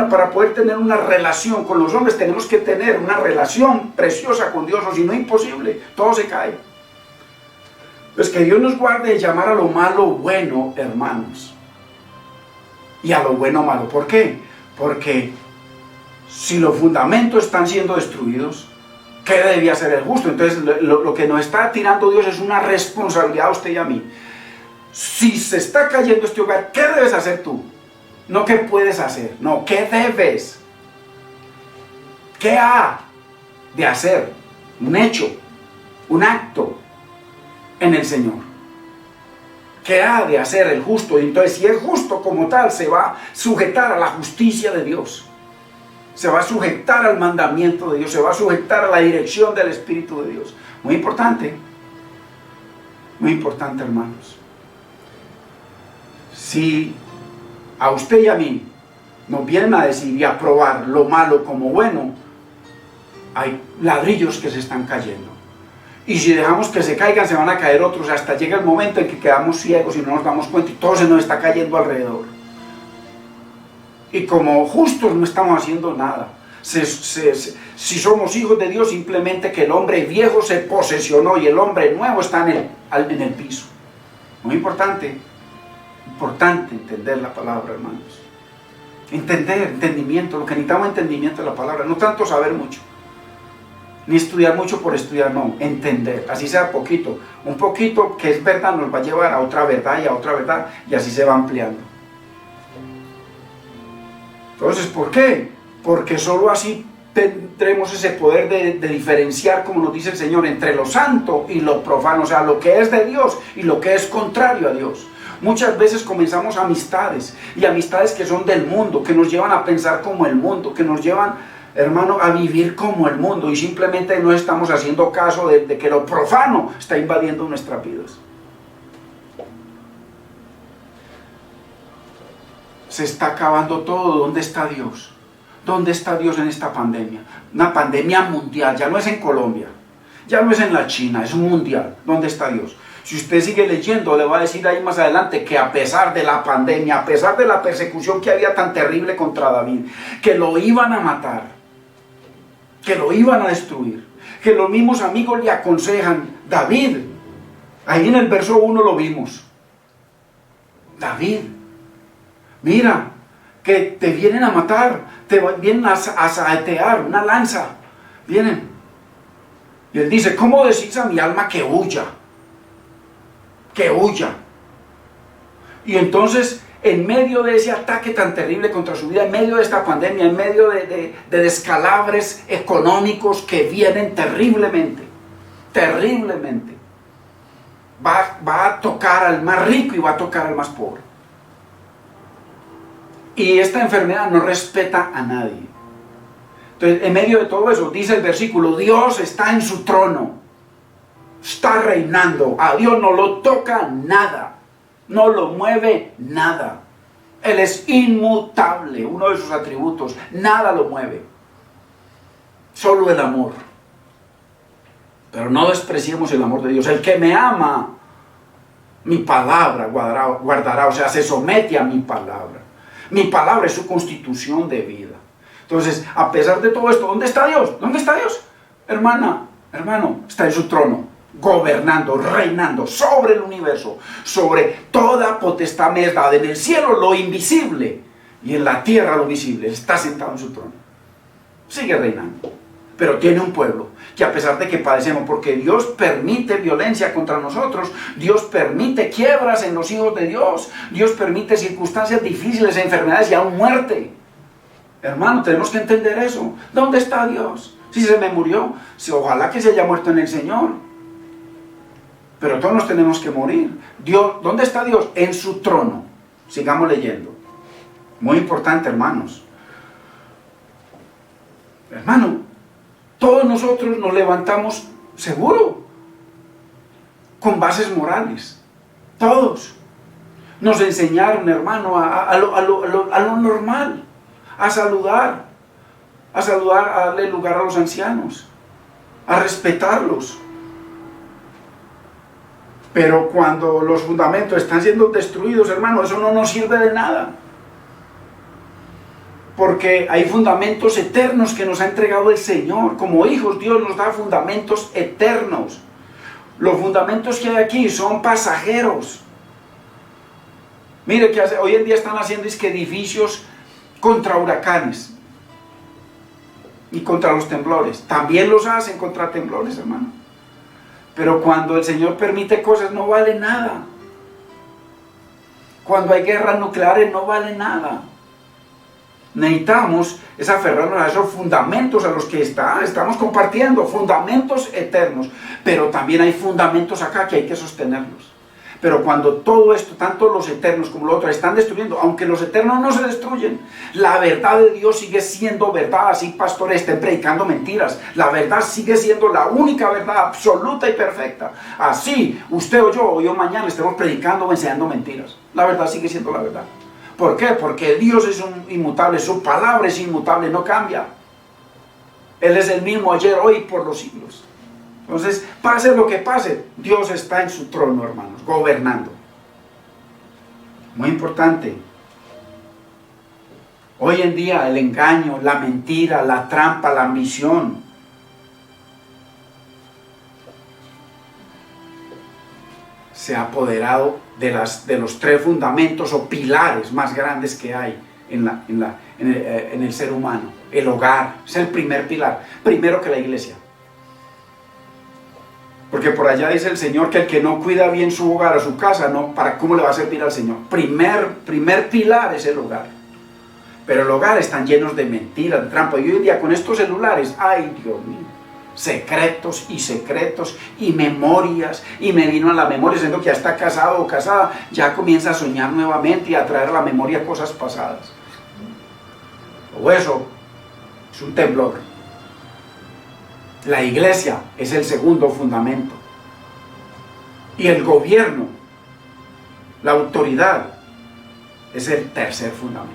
Para poder tener una relación con los hombres, tenemos que tener una relación preciosa con Dios, o si no, imposible, todo se cae. Pues que Dios nos guarde de llamar a lo malo bueno, hermanos. Y a lo bueno malo. ¿Por qué? Porque si los fundamentos están siendo destruidos, ¿qué debía hacer el justo? Entonces lo que nos está tirando Dios es una responsabilidad a usted y a mí. Si se está cayendo este hogar, ¿qué debes hacer tú? No qué puedes hacer, no, ¿qué debes? ¿Qué ha de hacer? Un hecho, un acto en el Señor. ¿Qué ha de hacer el justo? Y entonces, si es justo como tal, se va a sujetar a la justicia de Dios. Se va a sujetar al mandamiento de Dios, se va a sujetar a la dirección del Espíritu de Dios. Muy importante, hermanos. Si a usted y a mí nos vienen a decir y a probar lo malo como bueno, hay ladrillos que se están cayendo. Y si dejamos que se caigan, se van a caer otros. Hasta llega el momento en que quedamos ciegos y no nos damos cuenta y todo se nos está cayendo alrededor. Y como justos no estamos haciendo nada. Si somos hijos de Dios, simplemente que el hombre viejo se posesionó y el hombre nuevo está en el piso. Muy importante entender la palabra, hermanos. Entendimiento. Lo que necesitamos es entendimiento de la palabra. No tanto saber mucho, ni estudiar mucho por estudiar, no. Entender, así sea poquito. Un poquito que es verdad nos va a llevar a otra verdad y a otra verdad, y así se va ampliando. Entonces, ¿por qué? Porque solo así tendremos ese poder de diferenciar, como nos dice el Señor, entre lo santo y lo profano, o sea, lo que es de Dios y lo que es contrario a Dios. Muchas veces comenzamos amistades, y amistades que son del mundo, que nos llevan a pensar como el mundo, que nos llevan, hermano, a vivir como el mundo, y simplemente no estamos haciendo caso de que lo profano está invadiendo nuestras vidas. Se está acabando todo. ¿Dónde está Dios? ¿Dónde está Dios en esta pandemia? Una pandemia mundial, ya no es en Colombia, ya no es en la China, es un mundial. ¿Dónde está Dios? Si usted sigue leyendo, le va a decir ahí más adelante que a pesar de la pandemia, a pesar de la persecución que había tan terrible contra David, que lo iban a matar, que lo iban a destruir, que los mismos amigos le aconsejan, David, ahí en el verso 1 lo vimos, David, mira, que te vienen a matar, vienen a saetear, una lanza, vienen. Y él dice, ¿cómo decís a mi alma que huya? Que huya. Y entonces, en medio de ese ataque tan terrible contra su vida, en medio de esta pandemia, en medio de descalabres económicos que vienen terriblemente, va a tocar al más rico y va a tocar al más pobre. Y esta enfermedad no respeta a nadie. Entonces, en medio de todo eso, dice el versículo, Dios está en su trono, está reinando, a Dios no lo toca nada, no lo mueve nada. Él es inmutable, uno de sus atributos, nada lo mueve, solo el amor. Pero no despreciemos el amor de Dios. El que me ama, mi palabra guardará, o sea, se somete a mi palabra. Mi palabra es su constitución de vida. Entonces, a pesar de todo esto, ¿dónde está Dios? ¿Dónde está Dios? Hermano, está en su trono, gobernando, reinando sobre el universo, sobre toda potestad me es dada. En el cielo lo invisible y en la tierra lo visible. Está sentado en su trono. Sigue reinando. Pero tiene un pueblo que, a pesar de que padecemos, porque Dios permite violencia contra nosotros, Dios permite quiebras en los hijos de Dios, Dios permite circunstancias difíciles, enfermedades y aún muerte. Hermano, tenemos que entender eso. ¿Dónde está Dios? Si se me murió, ojalá que se haya muerto en el Señor. Pero todos nos tenemos que morir. Dios, ¿dónde está Dios? En su trono. Sigamos leyendo. Muy importante, hermanos. Hermano, todos nosotros nos levantamos seguro, con bases morales. Todos. Nos enseñaron, hermano, a lo normal. A saludar, a darle lugar a los ancianos, a respetarlos. Pero cuando los fundamentos están siendo destruidos, hermano, eso no nos sirve de nada. Porque hay fundamentos eternos que nos ha entregado el Señor. Como hijos, Dios nos da fundamentos eternos. Los fundamentos que hay aquí son pasajeros. Mire que hoy en día están haciendo edificios contra huracanes y contra los temblores. También los hacen contra temblores, hermano. Pero cuando el Señor permite cosas, no vale nada. Cuando hay guerras nucleares, no vale nada. Necesitamos aferrarnos a esos fundamentos a los que estamos compartiendo, fundamentos eternos. Pero también hay fundamentos acá que hay que sostenerlos. Pero cuando todo esto, tanto los eternos como los otros, están destruyendo, aunque los eternos no se destruyen, la verdad de Dios sigue siendo verdad. Así pastores estén predicando mentiras, la verdad sigue siendo la única verdad absoluta y perfecta. Así usted o yo mañana estemos predicando o enseñando mentiras, la verdad sigue siendo la verdad. ¿Por qué? Porque Dios es inmutable, su palabra es inmutable, no cambia. Él es el mismo ayer, hoy y por los siglos. Entonces, pase lo que pase, Dios está en su trono, hermanos, gobernando. Muy importante. Hoy en día el engaño, la mentira, la trampa, la ambición, se ha apoderado de los tres fundamentos o pilares más grandes que hay en el ser humano. El hogar es el primer pilar, primero que la iglesia. Porque por allá dice el Señor que el que no cuida bien su hogar, a su casa, ¿cómo le va a servir al Señor? Primer pilar es el hogar. Pero el hogar están llenos de mentiras, de trampa. Y hoy en día con estos celulares, ay Dios mío, secretos y memorias. Y me vino a la memoria, siendo que ya está casado o casada, ya comienza a soñar nuevamente y a traer a la memoria cosas pasadas. O eso es un temblor. La iglesia es el segundo fundamento. Y el gobierno, la autoridad, es el tercer fundamento.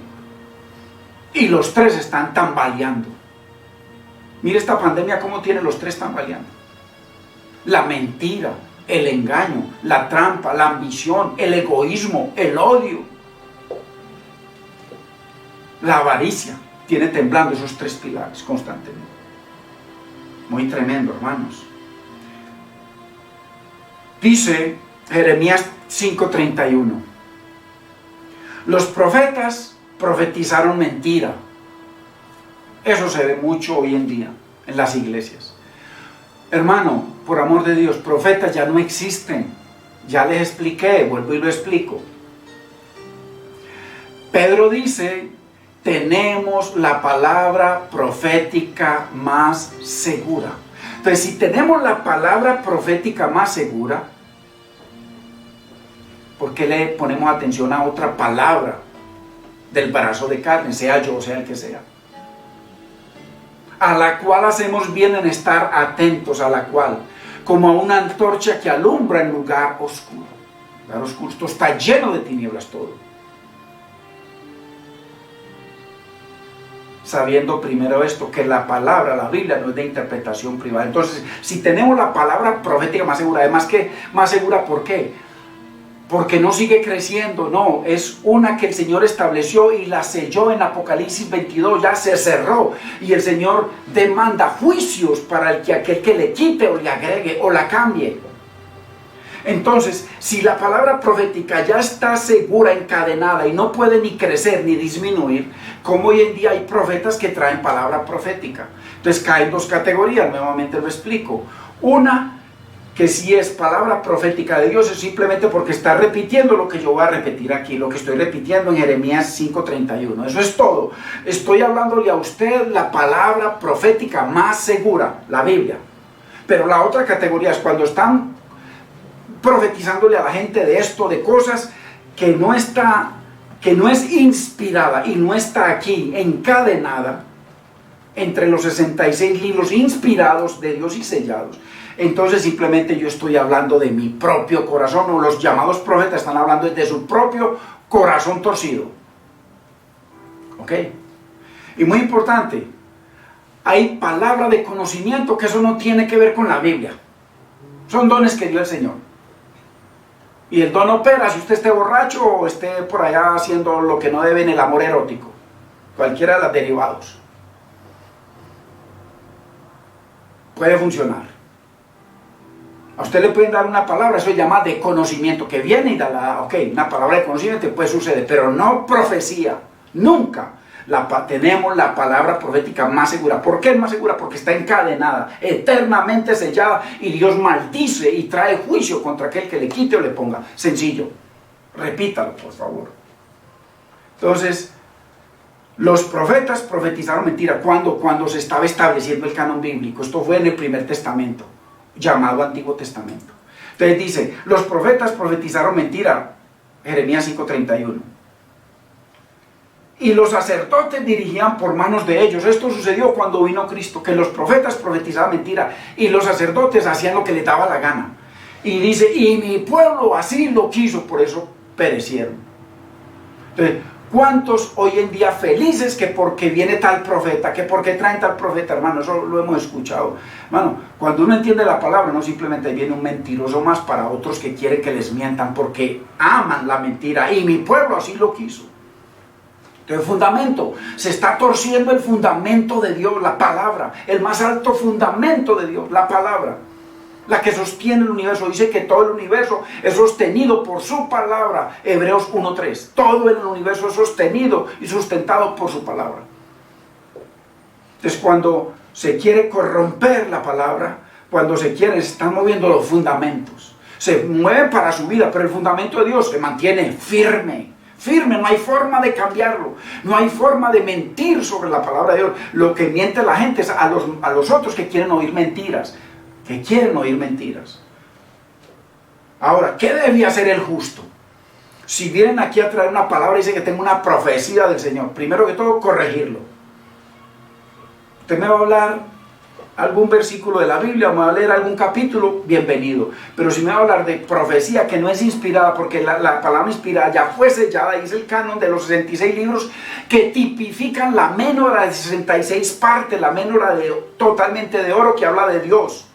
Y los tres están tambaleando. Mire esta pandemia cómo tiene los tres tambaleando. La mentira, el engaño, la trampa, la ambición, el egoísmo, el odio, la avaricia, tiene temblando esos tres pilares constantemente. Muy tremendo, hermanos. Dice Jeremías 5:31. Los profetas profetizaron mentira. Eso se ve mucho hoy en día en las iglesias. Hermano, por amor de Dios, profetas ya no existen. Ya les expliqué, vuelvo y lo explico. Pedro dice, tenemos la palabra profética más segura. Entonces, si tenemos la palabra profética más segura, ¿por qué le ponemos atención a otra palabra del brazo de carne, sea yo, sea el que sea? A la cual hacemos bien en estar atentos, a la cual, como a una antorcha que alumbra en lugar oscuro. Lugar oscuro, esto está lleno de tinieblas todo. Sabiendo primero esto, que la palabra, la Biblia, no es de interpretación privada. Entonces, si tenemos la palabra profética más segura, además que más segura, ¿por qué? Porque no sigue creciendo, no, es una que el Señor estableció y la selló en Apocalipsis 22, ya se cerró, y el Señor demanda juicios para aquel que le quite o le agregue o la cambie. Entonces, si la palabra profética ya está segura, encadenada y no puede ni crecer ni disminuir, como hoy en día hay profetas que traen palabra profética. Entonces caen dos categorías, nuevamente lo explico. Una, que si es palabra profética de Dios es simplemente porque está repitiendo lo que yo voy a repetir aquí, lo que estoy repitiendo en Jeremías 5:31. Eso es todo. Estoy hablándole a usted la palabra profética más segura, la Biblia. Pero la otra categoría es cuando están profetizándole a la gente de esto, de cosas que no es inspirada y no está aquí encadenada entre los 66 libros inspirados de Dios y sellados. Entonces simplemente yo estoy hablando de mi propio corazón, o los llamados profetas están hablando de su propio corazón torcido. ¿Ok? Y muy importante, hay palabra de conocimiento que eso no tiene que ver con la Biblia. Son dones que dio el Señor. Y el don opera si usted esté borracho o esté por allá haciendo lo que no debe en el amor erótico. Cualquiera de los derivados. Puede funcionar. A usted le pueden dar una palabra, eso se llama de conocimiento, que viene y da ok, una palabra de conocimiento puede suceder, pero no profecía. Nunca. Tenemos la palabra profética más segura. ¿Por qué es más segura? Porque está encadenada, eternamente sellada, y Dios maldice y trae juicio contra aquel que le quite o le ponga. Sencillo. Repítalo, por favor. Entonces, los profetas profetizaron mentira. Cuando se estaba estableciendo el canon bíblico. Esto fue en el primer testamento, llamado Antiguo Testamento. Entonces dice, los profetas profetizaron mentira. Jeremías 5:31. Y los sacerdotes dirigían por manos de ellos. Esto sucedió cuando vino Cristo, que los profetas profetizaban mentira y los sacerdotes hacían lo que les daba la gana. Y dice, y mi pueblo así lo quiso, por eso perecieron. Entonces, ¿cuántos hoy en día felices que porque viene tal profeta, que porque traen tal profeta, hermano? Eso lo hemos escuchado. Hermano, cuando uno entiende la palabra, no simplemente viene un mentiroso más para otros que quieren que les mientan porque aman la mentira. Y mi pueblo así lo quiso. El fundamento, se está torciendo el fundamento de Dios, la palabra, el más alto fundamento de Dios, la palabra, la que sostiene el universo. Dice que todo el universo es sostenido por su palabra, Hebreos 1:3. Todo el universo es sostenido y sustentado por su palabra. Entonces, cuando se quiere corromper la palabra, cuando se están moviendo los fundamentos, se mueven para su vida, pero el fundamento de Dios se mantiene firme. Firme, no hay forma de cambiarlo, no hay forma de mentir sobre la palabra de Dios. Lo que miente la gente es a los otros que quieren oír mentiras, Ahora, ¿qué debía hacer el justo? Si vienen aquí a traer una palabra y dicen que tengo una profecía del Señor, primero que todo, corregirlo. Usted me va a hablar algún versículo de la Biblia, me va a leer algún capítulo, bienvenido. Pero si me va a hablar de profecía que no es inspirada, porque la palabra inspirada ya fue sellada, y es el canon de los 66 libros que tipifican la menora de 66 partes, la menora totalmente de oro que habla de Dios,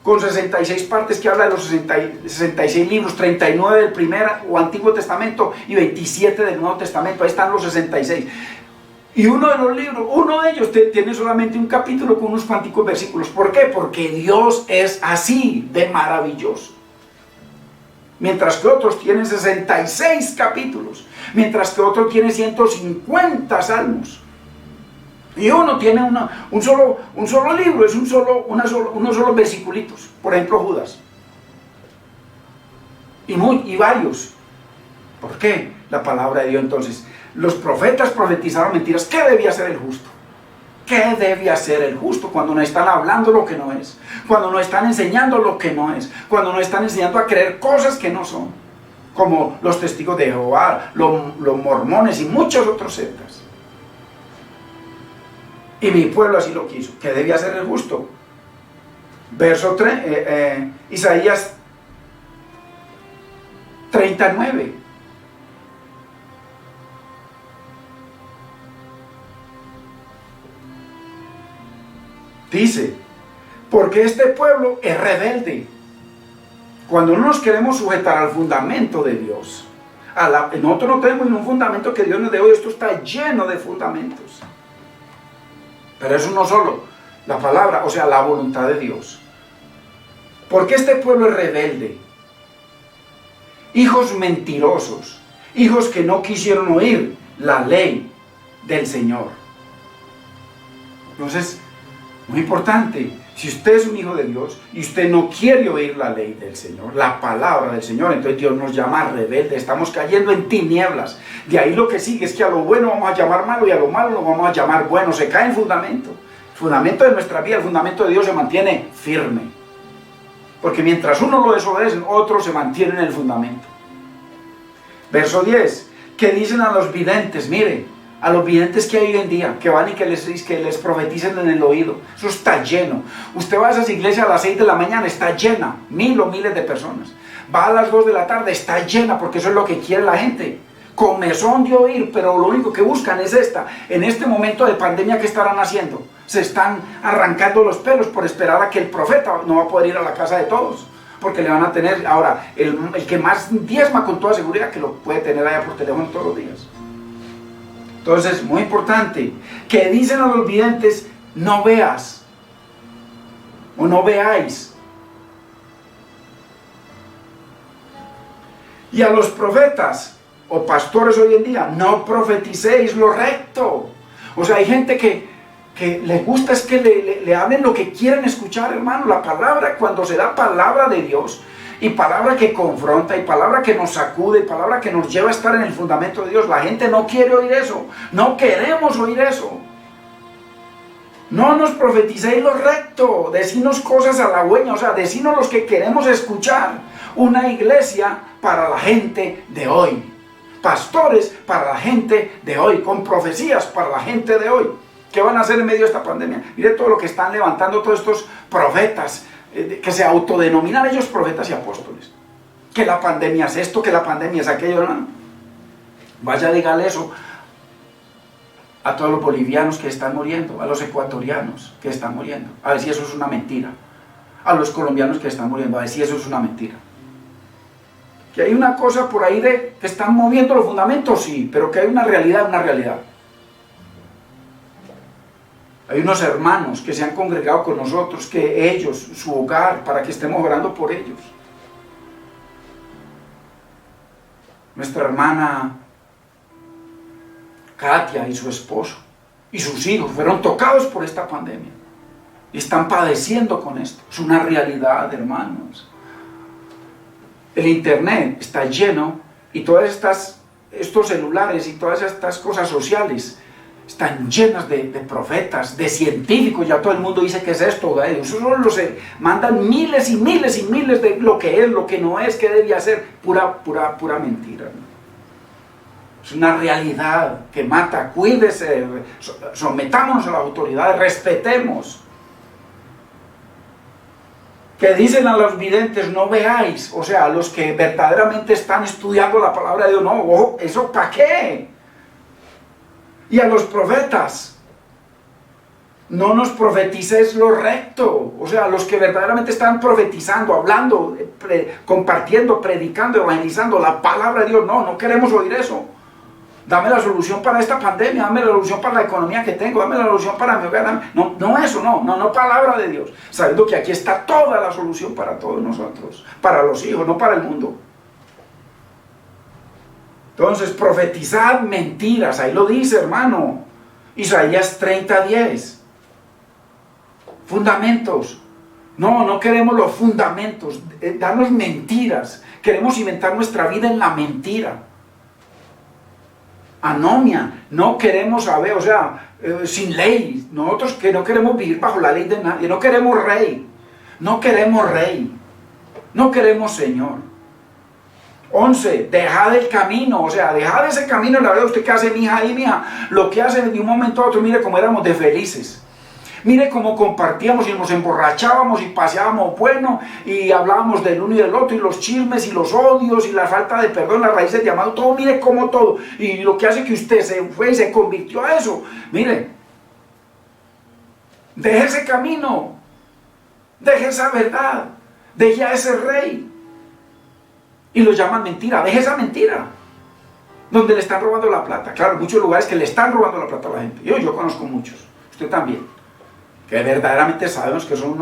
con 66 partes que habla de los 66 libros, 39 del primer o Antiguo Testamento y 27 del Nuevo Testamento. Ahí están los 66. Y uno de los libros, uno de ellos tiene solamente un capítulo con unos cuanticos versículos. ¿Por qué? Porque Dios es así de maravilloso. mientras que otros tienen 66 capítulos, mientras que otro tiene 150 salmos. Y uno tiene un solo libro, es unos solos versiculitos, por ejemplo Judas. Y varios. ¿Por qué? La palabra de Dios. Entonces, los profetas profetizaron mentiras. ¿Qué debía hacer el justo? ¿Qué debe hacer el justo cuando nos están hablando lo que no es? Cuando nos están enseñando lo que no es. Cuando nos están enseñando a creer cosas que no son. Como los testigos de Jehová, los mormones y muchos otros sectas. Y mi pueblo así lo quiso. ¿Qué debía hacer el justo? Verso 3, Isaías 39. Dice, porque este pueblo es rebelde. Cuando no nos queremos sujetar al fundamento de Dios, nosotros no tenemos un fundamento que Dios nos dio, esto está lleno de fundamentos. Pero eso no solo, la palabra, o sea, la voluntad de Dios. Porque este pueblo es rebelde. Hijos mentirosos, hijos que no quisieron oír la ley del Señor. Entonces, muy importante, si usted es un hijo de Dios y usted no quiere oír la ley del Señor, la palabra del Señor, entonces Dios nos llama rebelde, estamos cayendo en tinieblas. De ahí lo que sigue es que a lo bueno vamos a llamar malo y a lo malo lo vamos a llamar bueno, se cae en fundamento. El fundamento de nuestra vida, el fundamento de Dios se mantiene firme. Porque mientras uno lo desobedece, otro se mantiene en el fundamento. Verso 10, que dicen a los videntes, mire, a los videntes que hay hoy en día, que van y que les profeticen en el oído, eso está lleno. Usted va a esas iglesias a las 6 de la mañana, está llena, mil o miles de personas. Va a las 2 de la tarde, está llena, porque eso es lo que quiere la gente. Comezón de oír, pero lo único que buscan es esta. En este momento de pandemia, ¿qué estarán haciendo? Se están arrancando los pelos por esperar a que el profeta no va a poder ir a la casa de todos, porque le van a tener, ahora, el que más diezma con toda seguridad, que lo puede tener allá por teléfono todos los días. Entonces, muy importante, que dicen a los videntes, no veas, o no veáis. Y a los profetas, o pastores hoy en día, no profeticéis lo recto. O sea, hay gente que les gusta es que le hablen lo que quieren escuchar, hermano. La palabra, cuando se da palabra de Dios, y palabra que confronta, y palabra que nos sacude, y palabra que nos lleva a estar en el fundamento de Dios, la gente no quiere oír eso, no queremos oír eso. No nos profeticéis lo recto, decinos cosas halagüeñas, o sea, decinos los que queremos escuchar. Una iglesia para la gente de hoy, pastores para la gente de hoy, con profecías para la gente de hoy. ¿Qué van a hacer en medio de esta pandemia? Mire todo lo que están levantando todos estos profetas, que se autodenominan ellos profetas y apóstoles. Que la pandemia es esto, que la pandemia es aquello, hermano. Vaya, dígale eso a todos los bolivianos que están muriendo, a los ecuatorianos que están muriendo, a ver si eso es una mentira. A los colombianos que están muriendo, a ver si eso es una mentira. Que hay una cosa por ahí de que están moviendo los fundamentos, sí, pero que hay una realidad, una realidad. Hay unos hermanos que se han congregado con nosotros, que ellos, su hogar, para que estemos orando por ellos. Nuestra hermana Katia y su esposo y sus hijos fueron tocados por esta pandemia. Y están padeciendo con esto. Es una realidad, hermanos. El internet está lleno y todas estos celulares y todas estas cosas sociales están llenas de profetas, de científicos. Ya todo el mundo dice que es esto, eso solo se mandan miles y miles y miles de lo que es, lo que no es, qué debía ser, pura mentira, ¿no? Es una realidad que mata. Cuídese, sometámonos a las autoridades, respetemos. Que dicen a los videntes, no veáis, o sea, a los que verdaderamente están estudiando la palabra de Dios, no, ojo, ¿eso para qué? Y a los profetas, no nos profetices lo recto, o sea, los que verdaderamente están profetizando, hablando, compartiendo, predicando, evangelizando la palabra de Dios, no queremos oír eso. Dame la solución para esta pandemia, dame la solución para la economía que tengo, dame la solución para mi hogar, no palabra de Dios, sabiendo que aquí está toda la solución para todos nosotros, para los hijos, no para el mundo. Entonces, profetizad mentiras, ahí lo dice, hermano. Isaías 30:10. Fundamentos. No queremos los fundamentos, darnos mentiras. Queremos inventar nuestra vida en la mentira. Anomia, no queremos saber, sin ley. Nosotros que no queremos vivir bajo la ley de nadie, no queremos rey. No queremos rey. No queremos Señor. 11, dejad el camino, dejad ese camino, la verdad, usted qué hace, mija, lo que hace de un momento a otro, mire cómo éramos de felices. Mire cómo compartíamos y nos emborrachábamos y paseábamos bueno y hablábamos del uno y del otro y los chismes y los odios y la falta de perdón, las raíces de amado, todo, mire cómo todo. Y lo que hace que usted se fue y se convirtió a eso. Mire, deje ese camino, deje esa verdad, deje a ese rey. Y lo llaman mentira, deje esa mentira. Donde le están robando la plata. Claro, en muchos lugares que le están robando la plata a la gente. Yo conozco muchos, usted también. Que verdaderamente sabemos que son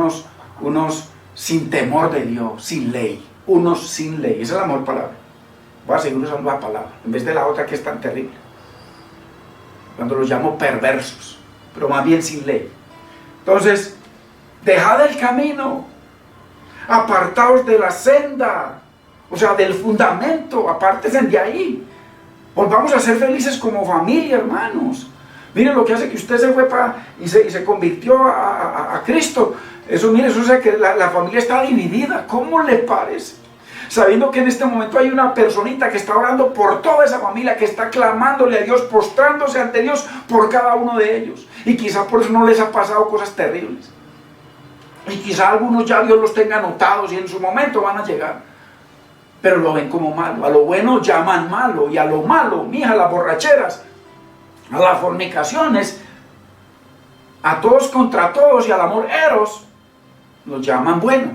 unos sin temor de Dios, sin ley, unos sin ley. Esa es la mejor palabra. Voy a seguir usando la palabra, en vez de la otra que es tan terrible. Cuando los llamo perversos, pero más bien sin ley. Entonces, dejad el camino, apartaos de la senda, del fundamento, apártense de ahí. Volvamos a ser felices como familia, hermanos. Mire lo que hace que usted se fue y se convirtió a Cristo. Eso, mire, eso hace que la familia está dividida. ¿Cómo le parece? Sabiendo que en este momento hay una personita que está orando por toda esa familia, que está clamándole a Dios, postrándose ante Dios por cada uno de ellos. Y quizá por eso no les ha pasado cosas terribles. Y quizá algunos ya Dios los tenga anotados y en su momento van a llegar. Pero lo ven como malo. A lo bueno llaman malo. Y a lo malo, mija, las borracheras, a las fornicaciones, a todos contra todos y al amor eros, los llaman bueno.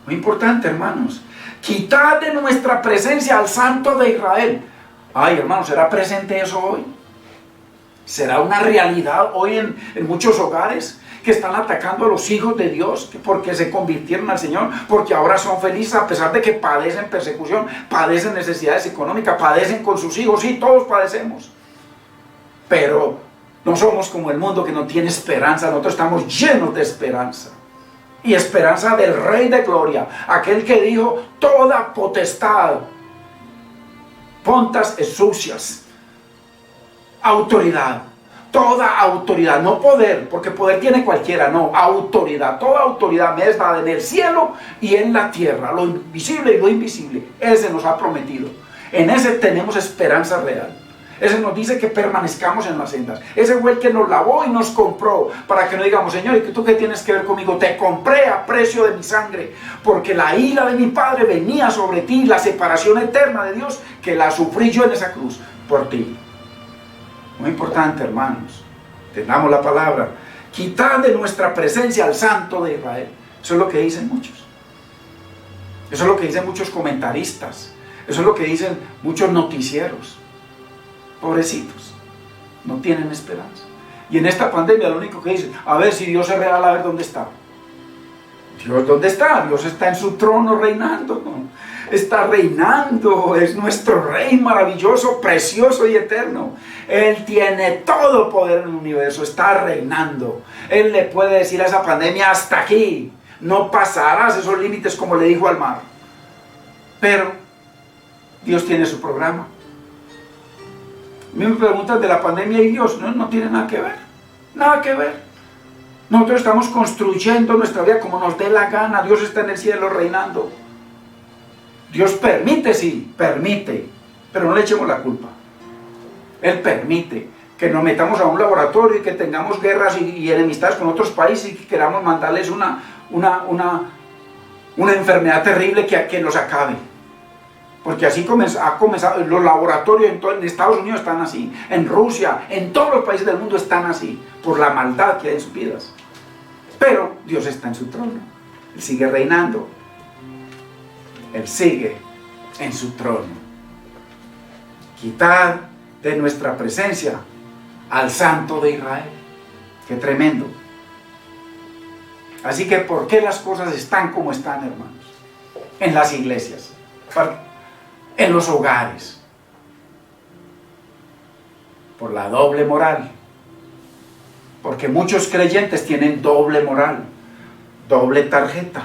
Muy importante, hermanos. Quitad de nuestra presencia al Santo de Israel. Ay, hermanos, ¿será presente eso hoy? ¿Será una realidad hoy en muchos hogares que están atacando a los hijos de Dios porque se convirtieron al Señor, porque ahora son felices a pesar de que padecen persecución, padecen necesidades económicas, padecen con sus hijos? Sí, todos padecemos. Pero no somos como el mundo que no tiene esperanza. Nosotros estamos llenos de esperanza. Y esperanza del Rey de Gloria. Aquel que dijo, toda potestad, pontas e sucias. Autoridad. Toda autoridad. No poder, porque poder tiene cualquiera. No, autoridad. Toda autoridad me es dada en el cielo y en la tierra. Lo invisible y lo invisible. Ese nos ha prometido. En ese tenemos esperanza real. Ese nos dice que permanezcamos en las sendas. Ese fue el que nos lavó y nos compró, para que no digamos, Señor, ¿y tú qué tienes que ver conmigo? Te compré a precio de mi sangre, porque la ira de mi Padre venía sobre ti, la separación eterna de Dios, que la sufrí yo en esa cruz, por ti. Muy importante, hermanos, tengamos la palabra. Quitad de nuestra presencia al Santo de Israel. Eso es lo que dicen muchos. Eso es lo que dicen muchos comentaristas. Eso es lo que dicen muchos noticieros. Pobrecitos, no tienen esperanza. Y en esta pandemia lo único que dicen, a ver si Dios es real, a ver dónde está. Dios, ¿dónde está? Dios está en su trono reinando. Está reinando, es nuestro Rey maravilloso, precioso y eterno. Él tiene todo poder en el universo, está reinando. Él le puede decir a esa pandemia, hasta aquí, no pasarás esos límites como le dijo al mar. Pero Dios tiene su programa. A mí me preguntan de la pandemia y Dios, no tiene nada que ver, nada que ver. Nosotros estamos construyendo nuestra vida como nos dé la gana. Dios está en el cielo reinando. Dios permite, sí, permite, pero no le echemos la culpa. Él permite que nos metamos a un laboratorio y que tengamos guerras y enemistades con otros países y que queramos mandarles una enfermedad terrible que los acabe. Porque así ha comenzado, los laboratorios en Estados Unidos están así, en Rusia, en todos los países del mundo están así, por la maldad que hay en sus vidas. Pero Dios está en su trono, Él sigue reinando, Él sigue en su trono. Quitad de nuestra presencia al Santo de Israel. Qué tremendo. Así que, ¿por qué las cosas están como están, hermanos? En las iglesias, en los hogares. Por la doble moral. Porque muchos creyentes tienen doble moral, doble tarjeta.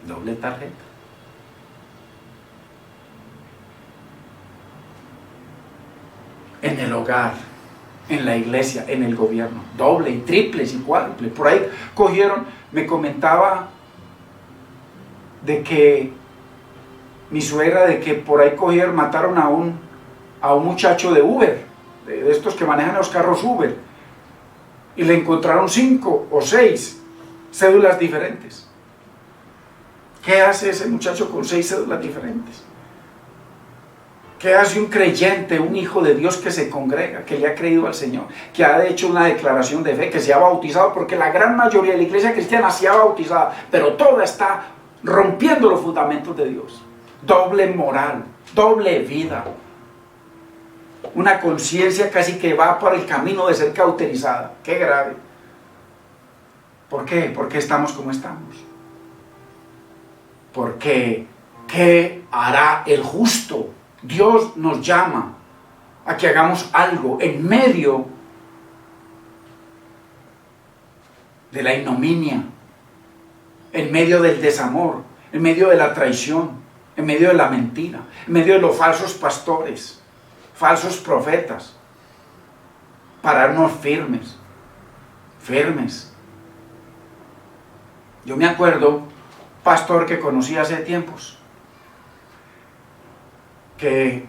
Doble tarjeta. En el hogar, en la iglesia, en el gobierno, doble y triples y cuádruples. Por ahí cogieron, me comentaba de que mi suegra, de que por ahí cogieron, mataron a un muchacho de Uber, de estos que manejan los carros Uber, y le encontraron 5 o 6 cédulas diferentes. ¿Qué hace ese muchacho con 6 cédulas diferentes? ¿Qué hace un creyente, un hijo de Dios que se congrega, que le ha creído al Señor, que ha hecho una declaración de fe, que se ha bautizado? Porque la gran mayoría de la iglesia cristiana se ha bautizado, pero toda está rompiendo los fundamentos de Dios. Doble moral, doble vida, una conciencia casi que va por el camino de ser cauterizada. ¡Qué grave! ¿Por qué? ¿Por qué estamos como estamos? Porque ¿qué hará el justo? Dios nos llama a que hagamos algo en medio de la ignominia, en medio del desamor, en medio de la traición, en medio de la mentira, en medio de los falsos pastores, falsos profetas. Pararnos firmes, firmes. Yo me acuerdo, pastor que conocí hace tiempos, que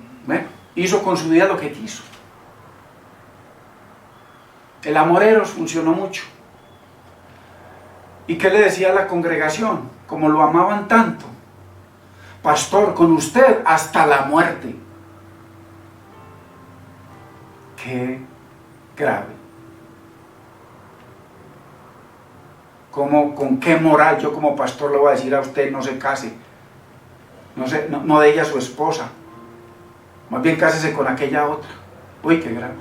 hizo con su vida lo que quiso. El Amoreros funcionó mucho. ¿Y qué le decía a la congregación? Como lo amaban tanto: pastor, con usted hasta la muerte. Qué grave. ¿Con qué moral yo como pastor le voy a decir a usted no se case? No de ella a su esposa. Más bien cásese con aquella otra. Uy, qué grave.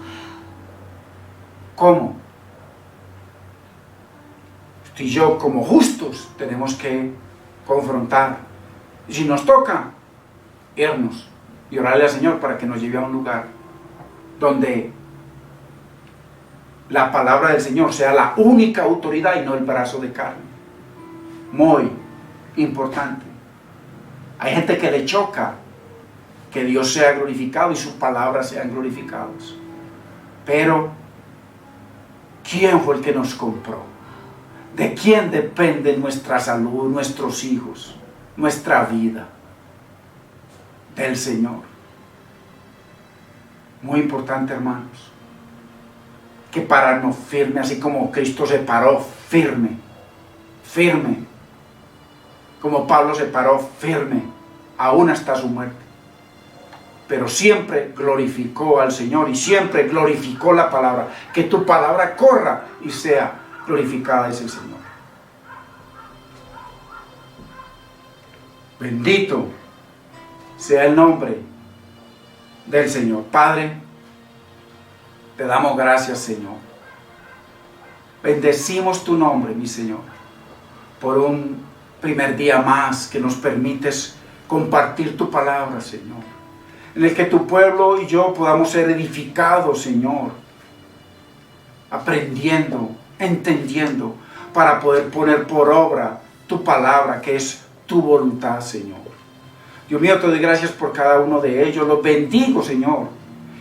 ¿Cómo? Usted y yo, como justos, tenemos que confrontar. Y si nos toca, irnos y orarle al Señor para que nos lleve a un lugar donde la palabra del Señor sea la única autoridad y no el brazo de carne. Muy importante. Hay gente que le choca que Dios sea glorificado y sus palabras sean glorificadas. Pero ¿quién fue el que nos compró? ¿De quién depende nuestra salud, nuestros hijos, nuestra vida? Del Señor. Muy importante, hermanos, que pararnos firme, así como Cristo se paró firme, firme, como Pablo se paró firme, aún hasta su muerte. Pero siempre glorificó al Señor y siempre glorificó la palabra. Que tu palabra corra y sea glorificada es el Señor. Bendito sea el nombre del Señor. Padre, te damos gracias, Señor. Bendecimos tu nombre, mi Señor, por un primer día más que nos permites compartir tu palabra, Señor, en el que tu pueblo y yo podamos ser edificados, Señor, aprendiendo, entendiendo, para poder poner por obra tu palabra, que es tu voluntad, Señor. Dios mío, te doy gracias por cada uno de ellos. Los bendigo, Señor,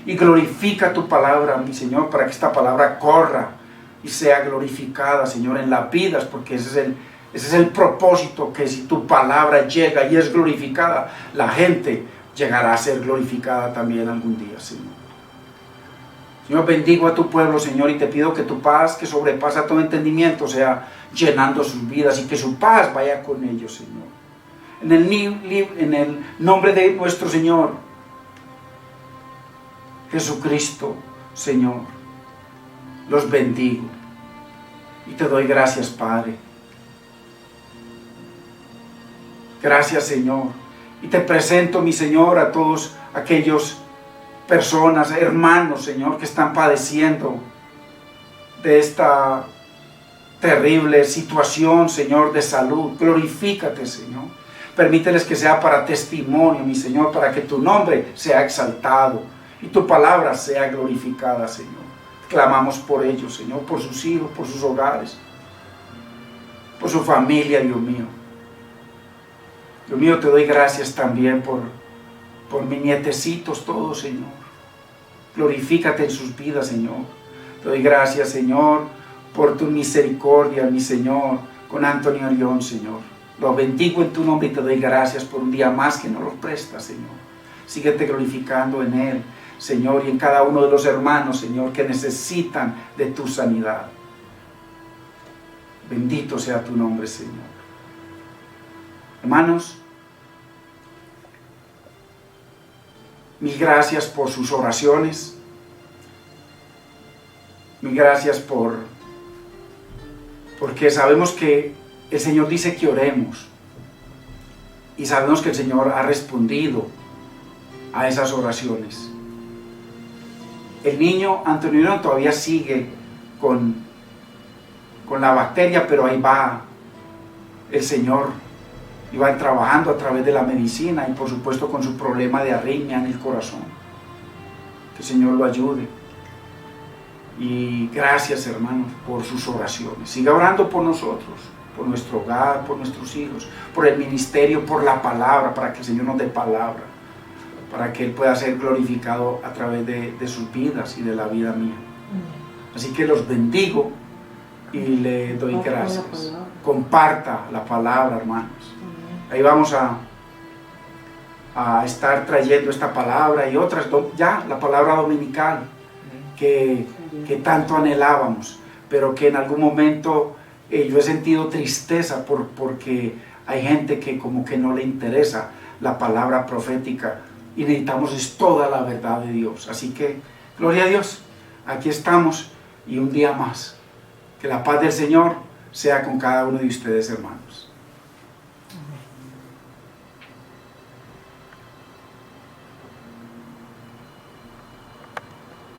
y glorifica tu palabra, mi Señor, para que esta palabra corra y sea glorificada, Señor, en las vidas, porque ese es el propósito, que si tu palabra llega y es glorificada, la gente llegará a ser glorificada también algún día, Señor. Señor, bendigo a tu pueblo, Señor, y te pido que tu paz, que sobrepasa todo entendimiento, sea llenando sus vidas y que su paz vaya con ellos, Señor. En el nombre de nuestro Señor Jesucristo, Señor, los bendigo y te doy gracias, Padre. Gracias, Señor. Y te presento, mi Señor, a todos aquellos personas, hermanos, Señor, que están padeciendo de esta terrible situación, Señor, de salud. Glorifícate, Señor. Permíteles que sea para testimonio, mi Señor, para que tu nombre sea exaltado y tu palabra sea glorificada, Señor. Clamamos por ellos, Señor, por sus hijos, por sus hogares, por su familia, Dios mío. Dios mío, te doy gracias también por mis nietecitos todos, Señor. Glorifícate en sus vidas, Señor. Te doy gracias, Señor, por tu misericordia, mi Señor, con Antonio León, Señor. Lo bendigo en tu nombre y te doy gracias por un día más que nos lo prestas, Señor. Síguete glorificando en él, Señor, y en cada uno de los hermanos, Señor, que necesitan de tu sanidad. Bendito sea tu nombre, Señor. Hermanos, mil gracias por sus oraciones. Mil gracias porque sabemos que el Señor dice que oremos. Y sabemos que el Señor ha respondido a esas oraciones. El niño Antonio todavía sigue con la bacteria, pero ahí va el Señor y va trabajando a través de la medicina y por supuesto con su problema de arritmia en el corazón. Que el Señor lo ayude. Y gracias, hermanos, por sus oraciones. Siga orando por nosotros, por nuestro hogar, por nuestros hijos, por el ministerio, por la palabra, para que el Señor nos dé palabra, para que Él pueda ser glorificado a través de sus vidas y de la vida mía. Así que los bendigo y le doy gracias. Comparta la palabra, hermanos. Ahí vamos a estar trayendo esta palabra y otras, ya la palabra dominical que tanto anhelábamos, pero que en algún momento yo he sentido tristeza porque hay gente que como que no le interesa la palabra profética y necesitamos es toda la verdad de Dios. Así que, gloria a Dios, aquí estamos y un día más. Que la paz del Señor sea con cada uno de ustedes, hermanos.